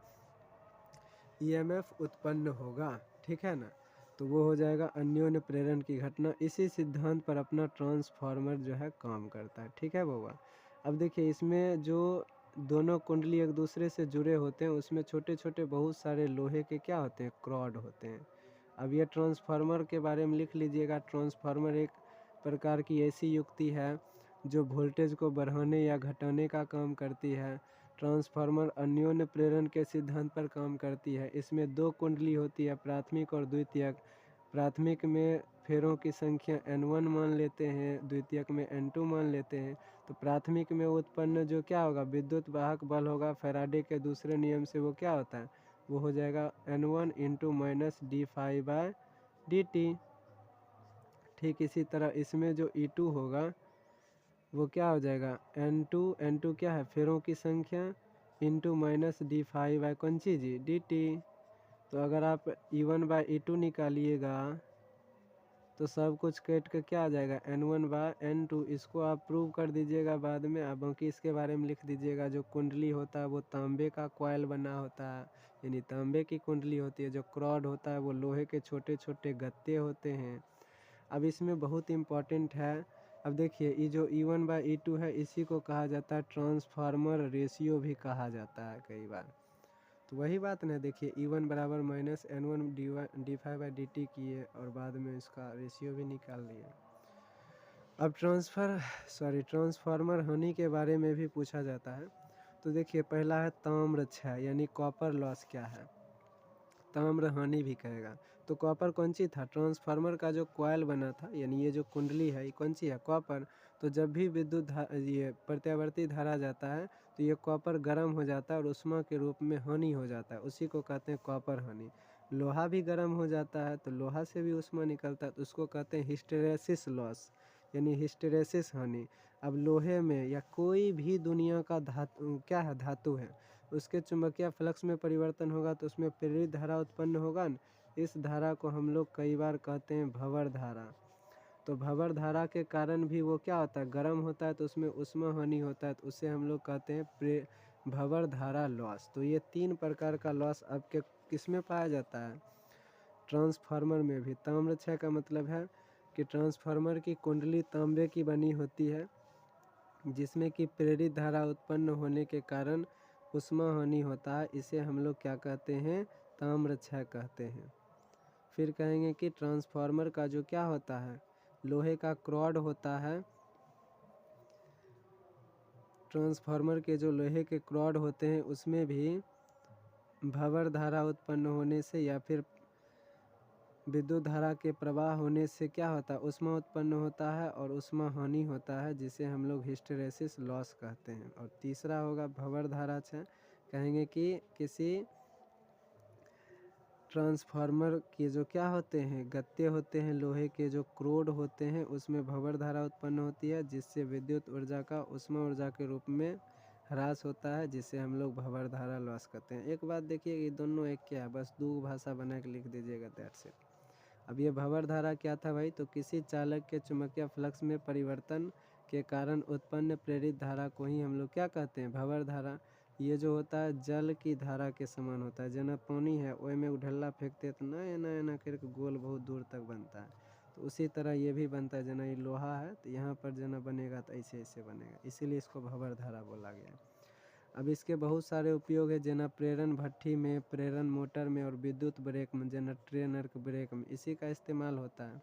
EMF उत्पन्न होगा। ठीक है ना, तो वो हो जाएगा अन्योन्य प्रेरण की घटना। इसी सिद्धांत पर अपना ट्रांसफार्मर जो है काम करता है। ठीक है बउआ। अब देखिए इसमें जो दोनों कुंडली एक दूसरे से जुड़े होते हैं, उसमें छोटे छोटे बहुत सारे लोहे के क्या होते हैं, क्रॉड होते हैं। अब ये ट्रांसफार्मर के बारे में लिख लीजिएगा। ट्रांसफार्मर एक प्रकार की ऐसी युक्ति है जो वोल्टेज को बढ़ाने या घटाने का काम करती है। ट्रांसफार्मर अन्योन्य प्रेरण के सिद्धांत पर काम करती है। इसमें दो कुंडली होती है, प्राथमिक और द्वितीयक। प्राथमिक में फेरों की संख्या N1 मान लेते हैं, द्वितीयक में N2 मान लेते हैं। तो प्राथमिक में उत्पन्न जो क्या होगा, विद्युत वाहक बल होगा, फैराडे के दूसरे नियम से वो क्या होता है, वो हो जाएगा N1 इंटू माइनस d∅dt। ठीक इसी तरह इसमें जो E2 होगा वो क्या हो जाएगा, N2 क्या है, फेरों की संख्या इंटू माइनस d∅ कौन चीज़ dt। तो अगर आप E1/E2 निकालिएगा तो सब कुछ कट के क्या आ जाएगा, N1/N2। इसको आप प्रूव कर दीजिएगा बाद में। अब बाकी इसके बारे में लिख दीजिएगा। जो कुंडली होता है वो तांबे का कॉइल बना होता है, यानी तांबे की कुंडली होती है। जो क्रॉड होता है वो लोहे के छोटे छोटे गत्ते होते हैं। अब इसमें बहुत इम्पॉर्टेंट है, अब देखिए ये जो E1/E2 है इसी को कहा जाता है ट्रांसफार्मर रेशियो भी कहा जाता है कई बार। तो वही बात ना, देखिए E1 बराबर माइनस N1 d∅dt किए और बाद में इसका रेशियो भी निकाल लिए। अब ट्रांसफार्मर हानि के बारे में भी पूछा जाता है। तो देखिए पहला है ताम्र क्षय, यानी कॉपर लॉस क्या है, ताम्र हानि भी कहेगा। तो कॉपर कौन सी था, ट्रांसफार्मर का जो कॉइल बना था, यानी ये जो कुंडली है ये कौन सी है, कॉपर। तो जब भी विद्युत ये प्रत्यावर्ती धारा जाता है तो ये कॉपर गर्म हो जाता है और उष्मा के रूप में हानि हो जाता है, उसी को कहते हैं कॉपर हानि। लोहा भी गर्म हो जाता है तो लोहा से भी उष्मा निकलता है, तो उसको कहते हैं हिस्टेरेसिस लॉस, यानी हिस्टेरेसिस हानि। अब लोहे में या कोई भी दुनिया का धातु क्या है, धातु है, उसके चुंबकीय फ्लक्स में परिवर्तन होगा तो उसमें प्रेरित धारा उत्पन्न होगा न। इस धारा को हम लोग कई बार कहते हैं भंवर धारा। तो भंवर धारा के कारण भी वो क्या होता है, गर्म होता है तो उसमें उष्मा हानि होता है, तो उसे हम लोग कहते हैं भंवर धारा लॉस। तो ये 3 प्रकार का लॉस आपके किस में पाया जाता है, ट्रांसफार्मर में भी। ताम्र क्षय का मतलब है कि ट्रांसफार्मर की कुंडली तांबे की बनी होती है जिसमें कि प्रेरित धारा उत्पन्न होने के कारण उष्मा हानि होता है, इसे हम लोग क्या कहते हैं, ताम्र क्षय कहते हैं। फिर कहेंगे कि ट्रांसफार्मर का जो क्या होता है, लोहे का क्रॉड होता है, ट्रांसफार्मर के जो लोहे के क्रॉड होते हैं उसमें भी भंवर धारा उत्पन्न होने से या फिर विद्युत धारा के प्रवाह होने से क्या होता है, उष्मा उत्पन्न होता है और उष्मा हानि होता है, जिसे हम लोग हिस्टेरेसिस लॉस कहते हैं। और तीसरा होगा भंवर धारा क्षय। कहेंगे कि किसी ट्रांसफार्मर के जो क्या होते हैं, गत्ते होते हैं लोहे के, जो क्रोड होते हैं, उसमें भंवर धारा उत्पन्न होती है जिससे विद्युत ऊर्जा का उष्मा ऊर्जा के रूप में ह्रास होता है, जिसे हम लोग भंवर धारा लॉस कहते हैं। एक बात देखिए, ये दोनों एक क्या है, बस दो भाषा बना के लिख दीजिएगा, दैट्स इट। अब ये भंवर धारा क्या था भाई, तो किसी चालक के चुंबकीय फ्लक्स में परिवर्तन के कारण उत्पन्न प्रेरित धारा को ही हम लोग क्या कहते हैं, भंवर धारा। ये जो होता है जल की धारा के समान होता है, जना पानी है ओए में उढल्ला फेंकते तो ना एना एना करके गोल बहुत दूर तक बनता है, तो उसी तरह ये भी बनता है। जना ये लोहा है तो यहाँ पर जना बनेगा तो ऐसे ऐसे बनेगा, इसीलिए इसको भंवर धारा बोला गया। अब इसके बहुत सारे उपयोग है, जना प्रेरण भट्ठी में, प्रेरण मोटर में और विद्युत ब्रेक में, जना ट्रेन ब्रेक में इसी का इस्तेमाल होता है।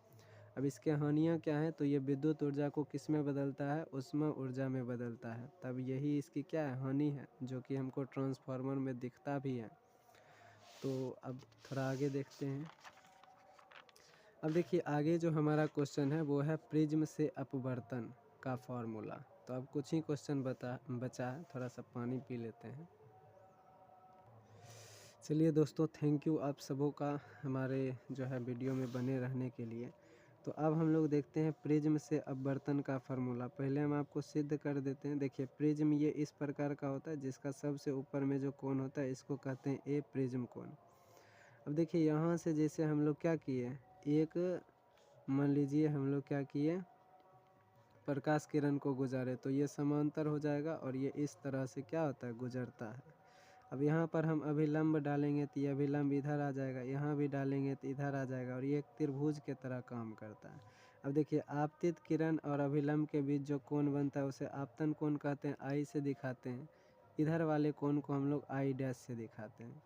अब इसके हानियाँ क्या हैं, तो ये विद्युत ऊर्जा को किस में बदलता है, उष्मा ऊर्जा में बदलता है। तब यही इसकी क्या है, हानि है, जो कि हमको ट्रांसफार्मर में दिखता भी है। तो अब थोड़ा आगे देखते हैं। अब देखिए आगे जो हमारा क्वेश्चन है वो है प्रिज्म से अपवर्तन का फॉर्मूला। तो अब कुछ ही क्वेश्चन बचा है, थोड़ा सा पानी पी लेते हैं। चलिए दोस्तों, थैंक यू आप सबों का हमारे जो है वीडियो में बने रहने के लिए। तो अब हम लोग देखते हैं प्रिज्म से अपवर्तन का फार्मूला। पहले हम आपको सिद्ध कर देते हैं। देखिए प्रिज्म ये इस प्रकार का होता है, जिसका सबसे ऊपर में जो कोण होता है इसको कहते हैं ए प्रिज्म कोण। अब देखिए यहाँ से जैसे हम लोग क्या किए, एक मान लीजिए हम लोग क्या किए, प्रकाश किरण को गुजारे तो ये समांतर हो जाएगा और ये इस तरह से क्या होता है, गुजरता है। अब यहाँ पर हम अभिलंब डालेंगे तो ये अभिलंब इधर आ जाएगा, यहाँ भी डालेंगे तो इधर आ जाएगा और ये एक त्रिभुज के तरह काम करता है। अब देखिए आपतित किरण और अभिलंब के बीच जो कोण बनता है उसे आपतन कोण कहते हैं, आई से दिखाते हैं। इधर वाले कोण को हम लोग आई डैश से दिखाते हैं।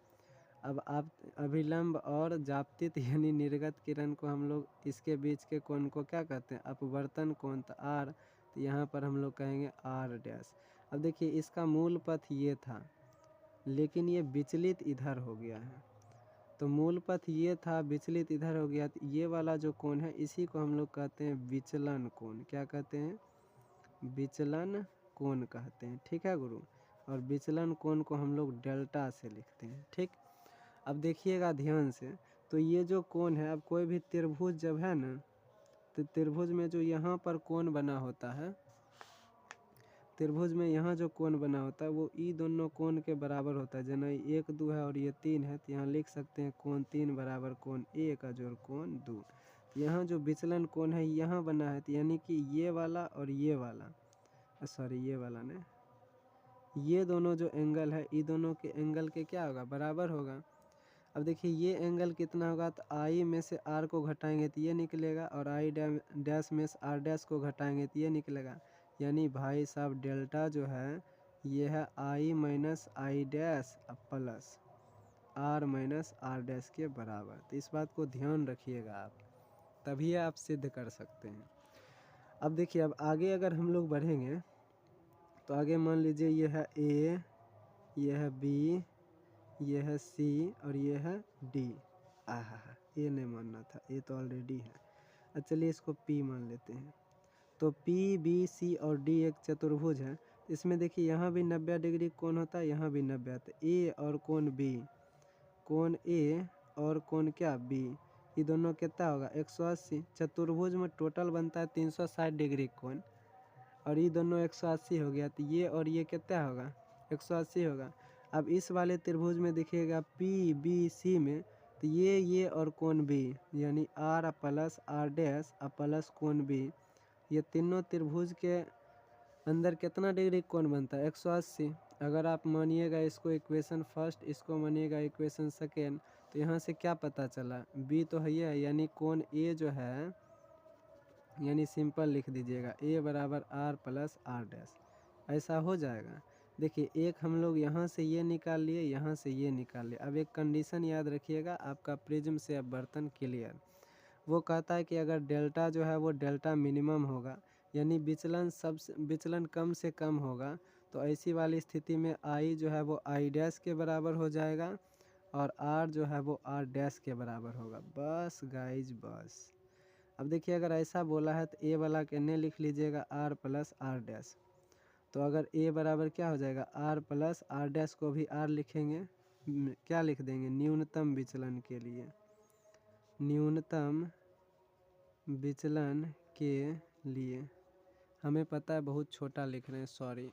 अब आप अभिलंब और जाप्तित यानी निर्गत किरण को हम लोग इसके बीच के कोण को क्या कहते हैं, अपवर्तन कोण, तो आर, तो यहाँ पर हम लोग कहेंगे आर डैश। अब देखिए इसका मूल पथ ये था लेकिन ये विचलित इधर हो गया है, तो मूल पथ ये था विचलित इधर हो गया, तो ये वाला जो कोण है इसी को हम लोग कहते हैं विचलन कोण। क्या कहते हैं, विचलन कोण कहते हैं। ठीक है गुरु, और विचलन कोण को हम लोग डेल्टा से लिखते हैं। ठीक, अब देखिएगा ध्यान से, तो ये जो कोण है, अब कोई भी त्रिभुज जब है ना, तो त्रिभुज में जो यहाँ पर कोण बना होता है, त्रिभुज में यहाँ जो कोण बना होता है वो ई दोनों कोण के बराबर होता है। जना 1 2 है और ये 3 है, तो यहाँ लिख सकते हैं कोण 3 बराबर कोण 1 का जोड़ कोण 2। यहाँ जो विचलन कोण है यहाँ बना है, तो यानी कि ये वाला और ये वाला, सॉरी ये वाला ने, ये दोनों जो एंगल है ई दोनों के एंगल के क्या होगा, बराबर होगा। अब देखिए ये एंगल कितना होगा, तो आई में से आर को घटाएंगे तो ये निकलेगा, और आई डैश में से आर डैश को घटाएंगे तो ये निकलेगा। यानी भाई साहब डेल्टा जो है ये है I minus I dash plus R minus are dash के बराबर। तो इस बात को ध्यान रखिएगा आप, तभी आप सिद्ध कर सकते हैं। अब देखिए अब आगे अगर हम लोग बढ़ेंगे तो आगे मान लीजिए ये है ए, ये है बी, ये है सी और ये है डी। आहा, ये नहीं मानना था, ये तो ऑलरेडी है। चलिए इसको पी मान लेते हैं। तो पी बी सी और डी एक चतुर्भुज है। इसमें देखिए यहाँ भी 90 डिग्री कोण होता है, यहाँ भी 90 आता है। ए और कोण बी, कोण ए और कोण क्या बी, ये दोनों कितना होगा 180। चतुर्भुज में टोटल बनता है 360 डिग्री कोण, और ये दोनों 180 हो गया, तो ये और ये कितना होगा 180 होगा। अब इस वाले त्रिभुज में देखिएगा पी बी सी में, तो ये और कोण बी यानी r plus r dash plus कोण बी, ये तीनों त्रिभुज के अंदर कितना डिग्री कोण बनता है 180। अगर आप मानिएगा इसको इक्वेशन फर्स्ट, इसको मानिएगा इक्वेशन सेकेंड, तो यहाँ से क्या पता चला, बी तो है ये, यानी कोण ए जो है, यानी सिंपल लिख दीजिएगा ए बराबर आर प्लस आर डैश, ऐसा हो जाएगा। देखिए एक हम लोग यहाँ से ये निकाल लिए, यहाँ से ये निकाल लिए। अब एक कंडीशन याद रखिएगा, आपका प्रिज्म से अपवर्तन क्लियर, वो कहता है कि अगर डेल्टा जो है वो डेल्टा मिनिमम होगा, यानी विचलन कम से कम होगा, तो ऐसी वाली स्थिति में आई जो है वो आई डैश के बराबर हो जाएगा और आर जो है वो आर डैश के बराबर होगा। बस गाइज बस। अब देखिए अगर ऐसा बोला है तो ए वाला कहने लिख लीजिएगा आर प्लस आर डैश। तो अगर ए बराबर क्या हो जाएगा आर प्लस आर डैश को भी आर लिखेंगे, क्या लिख देंगे न्यूनतम विचलन के लिए, न्यूनतम विचलन के लिए। हमें पता है बहुत छोटा लिख रहे हैं, सॉरी,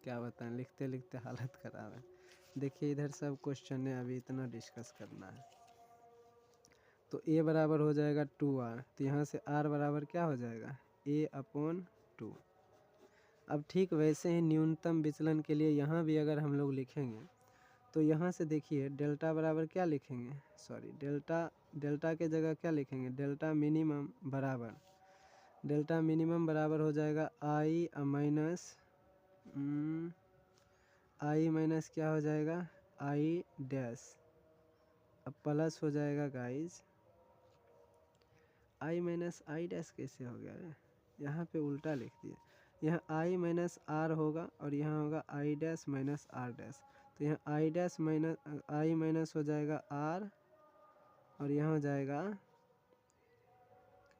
क्या बताएं, लिखते लिखते हालत खराब है। देखिए इधर सब क्वेश्चन है, अभी इतना डिस्कस करना है। तो ए बराबर हो जाएगा 2r, तो यहाँ से r बराबर क्या हो जाएगा a/2। अब ठीक वैसे ही न्यूनतम विचलन के लिए यहाँ भी अगर हम लोग लिखेंगे तो यहाँ से देखिए डेल्टा बराबर क्या लिखेंगे, सॉरी डेल्टा के जगह क्या लिखेंगे, डेल्टा मिनिमम बराबर हो जाएगा आई माइनस क्या हो जाएगा आई डैश, अब प्लस हो जाएगा guys I minus I dash कैसे हो गया है, यहाँ पे उल्टा लिख दिया। यहाँ आई माइनस आर होगा और यहाँ होगा i dash minus are dash, तो यहाँ i dash minus i minus हो जाएगा आर और यहाँ हो जाएगा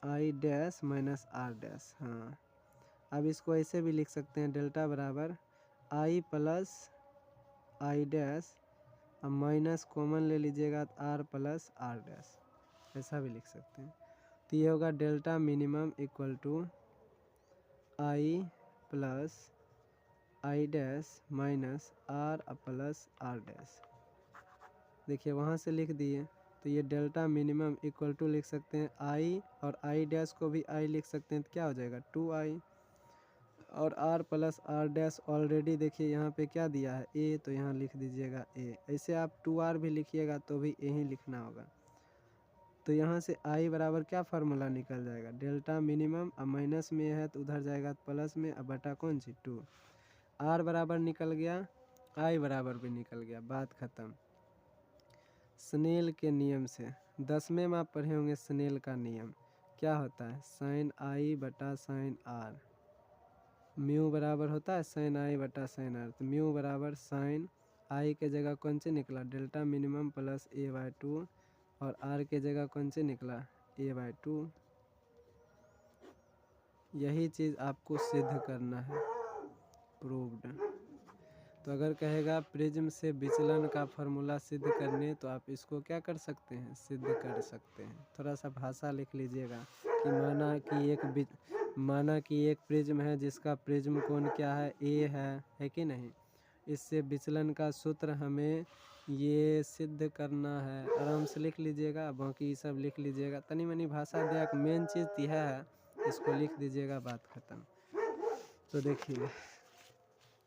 i dash minus are dash. हाँ, अब इसको ऐसे भी लिख सकते हैं डेल्टा बराबर आई प्लस आई डैश, अब माइनस कॉमन ले लीजिएगा तो आर प्लस आर डैश, ऐसा भी लिख सकते हैं। तो ये होगा delta minimum equal to i plus i dash minus r plus r dash. देखिए वहाँ से लिख दिए, तो ये डेल्टा मिनिमम इक्वल टू लिख सकते हैं आई, और आई डैश को भी आई लिख सकते हैं, तो क्या हो जाएगा 2i, और r plus r dash already देखिए यहाँ पे क्या दिया है a, तो यहाँ लिख दीजिएगा a। ऐसे आप 2r भी लिखिएगा तो भी a ही लिखना होगा। तो यहाँ से i बराबर क्या फार्मूला निकल जाएगा डेल्टा मिनिमम, अब माइनस में है तो उधर जाएगा प्लस में, अब बटा कौन सी 2, r बराबर निकल गया, i बराबर भी निकल गया, बात ख़त्म। स्नेल के नियम से 10वें में आप पढ़े होंगे स्नेल का नियम क्या होता है, साइन आई बटा साइन आर, म्यू बराबर होता है साइन आई बटा साइन आर। तो म्यू बराबर साइन आई के जगह कौन से निकला डेल्टा मिनिमम प्लस a/2 और आर के जगह कौन से निकला a/2। यही चीज़ आपको सिद्ध करना है, प्रूव्ड। तो अगर कहेगा प्रिज्म से विचलन का फॉर्मूला सिद्ध करने तो आप इसको क्या कर सकते हैं, सिद्ध कर सकते हैं। थोड़ा सा भाषा लिख लीजिएगा कि माना कि एक प्रिज्म है जिसका प्रिज्म कोण क्या है, ए है कि नहीं। इससे विचलन का सूत्र हमें ये सिद्ध करना है। आराम से लिख लीजिएगा, बाकी सब लिख लीजिएगा। तनी मनी भाषा दिया, मेन चीज़ यह है, इसको लिख दीजिएगा, बात ख़त्म। तो देखिए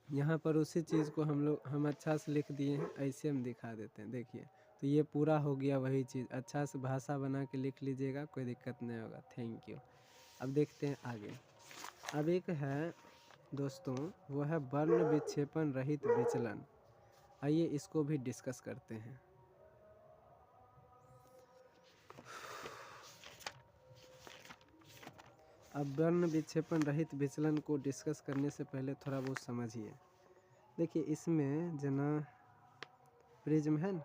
यहाँ पर उसी चीज़ को हम अच्छा से लिख दिए हैं, ऐसे हम दिखा देते हैं। देखिए तो ये पूरा हो गया वही चीज़। अच्छा से भाषा बना के लिख लीजिएगा, कोई दिक्कत नहीं होगा। Thank you. अब देखते हैं आगे। अब एक है दोस्तों, वो है वर्ण विक्षेपण रहित विचलन। आइए इसको भी डिस्कस करते हैं। अब वर्ण विक्षेपण रहित विचलन को डिस्कस करने से पहले थोड़ा बहुत समझिए। देखिए इसमें जना प्रिज्म है ना,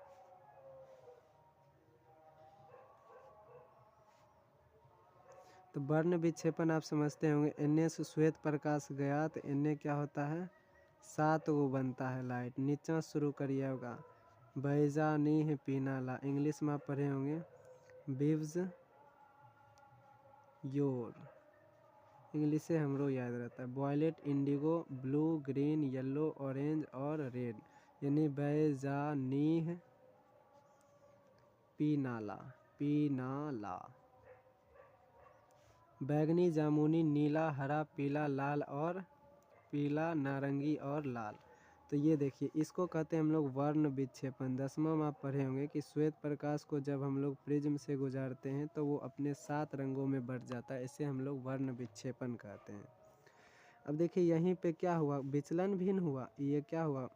तो वर्ण विक्षेपण आप समझते होंगे, एन से श्वेत प्रकाश गया तो एन क्या होता है, 7 गो बनता है लाइट। नीचा शुरू करिए होगा, बैजा नीह पीनाला, इंग्लिश में आप पढ़े होंगे बिव्स योर, इंग्लिश से हमरो याद रहता है। Violet, indigo, blue, green, yellow, orange और रेड, यानी बैजानीह पीनाला, पीनाला। बैगनी, जामुनी, नीला, हरा, पीला, लाल और पीला, नारंगी और लाल। तो ये देखिए इसको कहते हैं हम लोग वर्ण विक्षेपण। 10वां में आप पढ़े होंगे कि श्वेत प्रकाश को जब हम लोग प्रिज्म से गुजारते हैं तो वो अपने 7 रंगों में बढ़ जाता है, इसे हम लोग वर्ण विक्षेपण कहते हैं। अब देखिए यहीं पे क्या हुआ, विचलन भिन्न हुआ। ये क्या हुआ,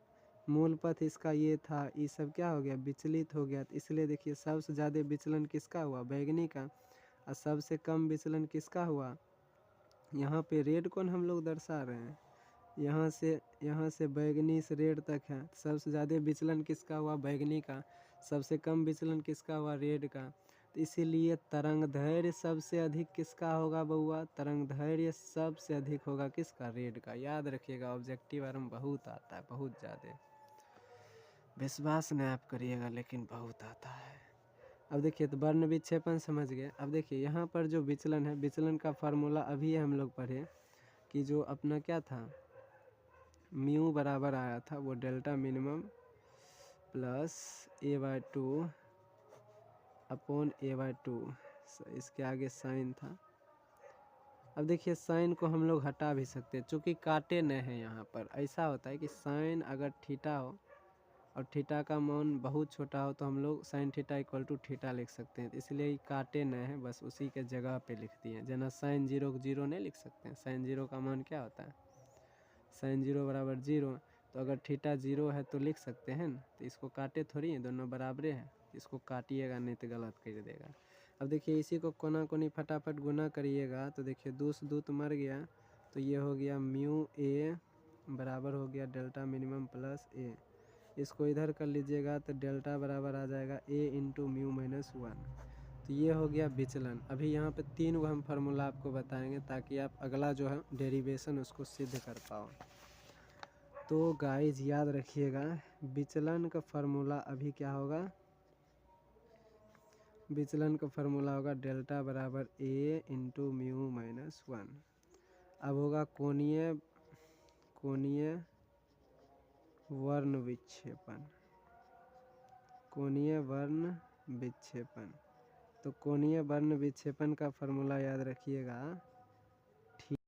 मूल पथ इसका ये था, ये सब क्या हो गया, विचलित हो गया। तो इसलिए देखिए सबसे ज़्यादा विचलन किसका हुआ, बैगनी का, और सबसे कम विचलन किसका हुआ, यहाँ पे रेड कौन हम लोग दर्शा रहे हैं, यहाँ से बैगनी से रेड तक है। सबसे ज़्यादा विचलन किसका हुआ, बैगनी का। सबसे कम विचलन किसका हुआ, रेड का। तो इसीलिए तरंग दैर्घ्य सबसे अधिक किसका होगा बउआ, तरंग दैर्घ्य सबसे अधिक होगा किसका, रेड का। याद रखिएगा, ऑब्जेक्टिव में बहुत आता है, बहुत ज़्यादा। विश्वास नहीं आप करिएगा लेकिन बहुत आता है। अब देखिए तो वर्ण विक्षेपण समझ गए। अब देखिए यहाँ पर जो विचलन है, विचलन का फार्मूला अभी हम लोग पढ़े कि जो अपना क्या था, म्यू बराबर आया था वो delta minimum plus a/2 upon a/2, इसके आगे साइन था। अब देखिए साइन को हम लोग हटा भी सकते हैं, चूँकि काटे नहीं हैं यहाँ पर। ऐसा होता है कि साइन अगर थीटा हो और थीटा का मान बहुत छोटा हो तो हम लोग sine theta equal to theta लिख सकते हैं। इसलिए ये काटे नहीं हैं, बस उसी के जगह पे लिख दिए। जना साइन 0 को 0 नहीं लिख सकते हैं, साइन 0 का मान क्या होता है, साइन 0 बराबर 0। तो अगर थीटा 0 है तो लिख सकते हैं ना, तो इसको काटे थोड़ी हैं, दोनों बराबरे हैं। इसको काटिएगा नहीं तो गलत कर देगा। अब देखिए इसी को कोना कोनी फटाफट गुना करिएगा तो देखिए 2 से 2 तो मर गया, तो ये हो गया म्यू ए बराबर हो गया डेल्टा मिनिमम प्लस ए। इसको इधर कर लीजिएगा तो डेल्टा बराबर आ जाएगा a इंटू म्यू माइनस 1। तो ये हो गया विचलन। अभी यहाँ पे 3 गो हम फार्मूला आपको बताएंगे ताकि आप अगला जो है डेरिवेशन उसको सिद्ध कर पाओ। तो गाइज याद रखिएगा, विचलन का फार्मूला अभी क्या होगा, विचलन का फार्मूला होगा डेल्टा बराबर a इंटू म्यू माइनस 1। अब होगा कोणीय वर्ण विक्षेपण, कोणीय वर्ण विक्षेपण। तो कोणीय वर्ण विक्षेपण का फार्मूला याद रखिएगा,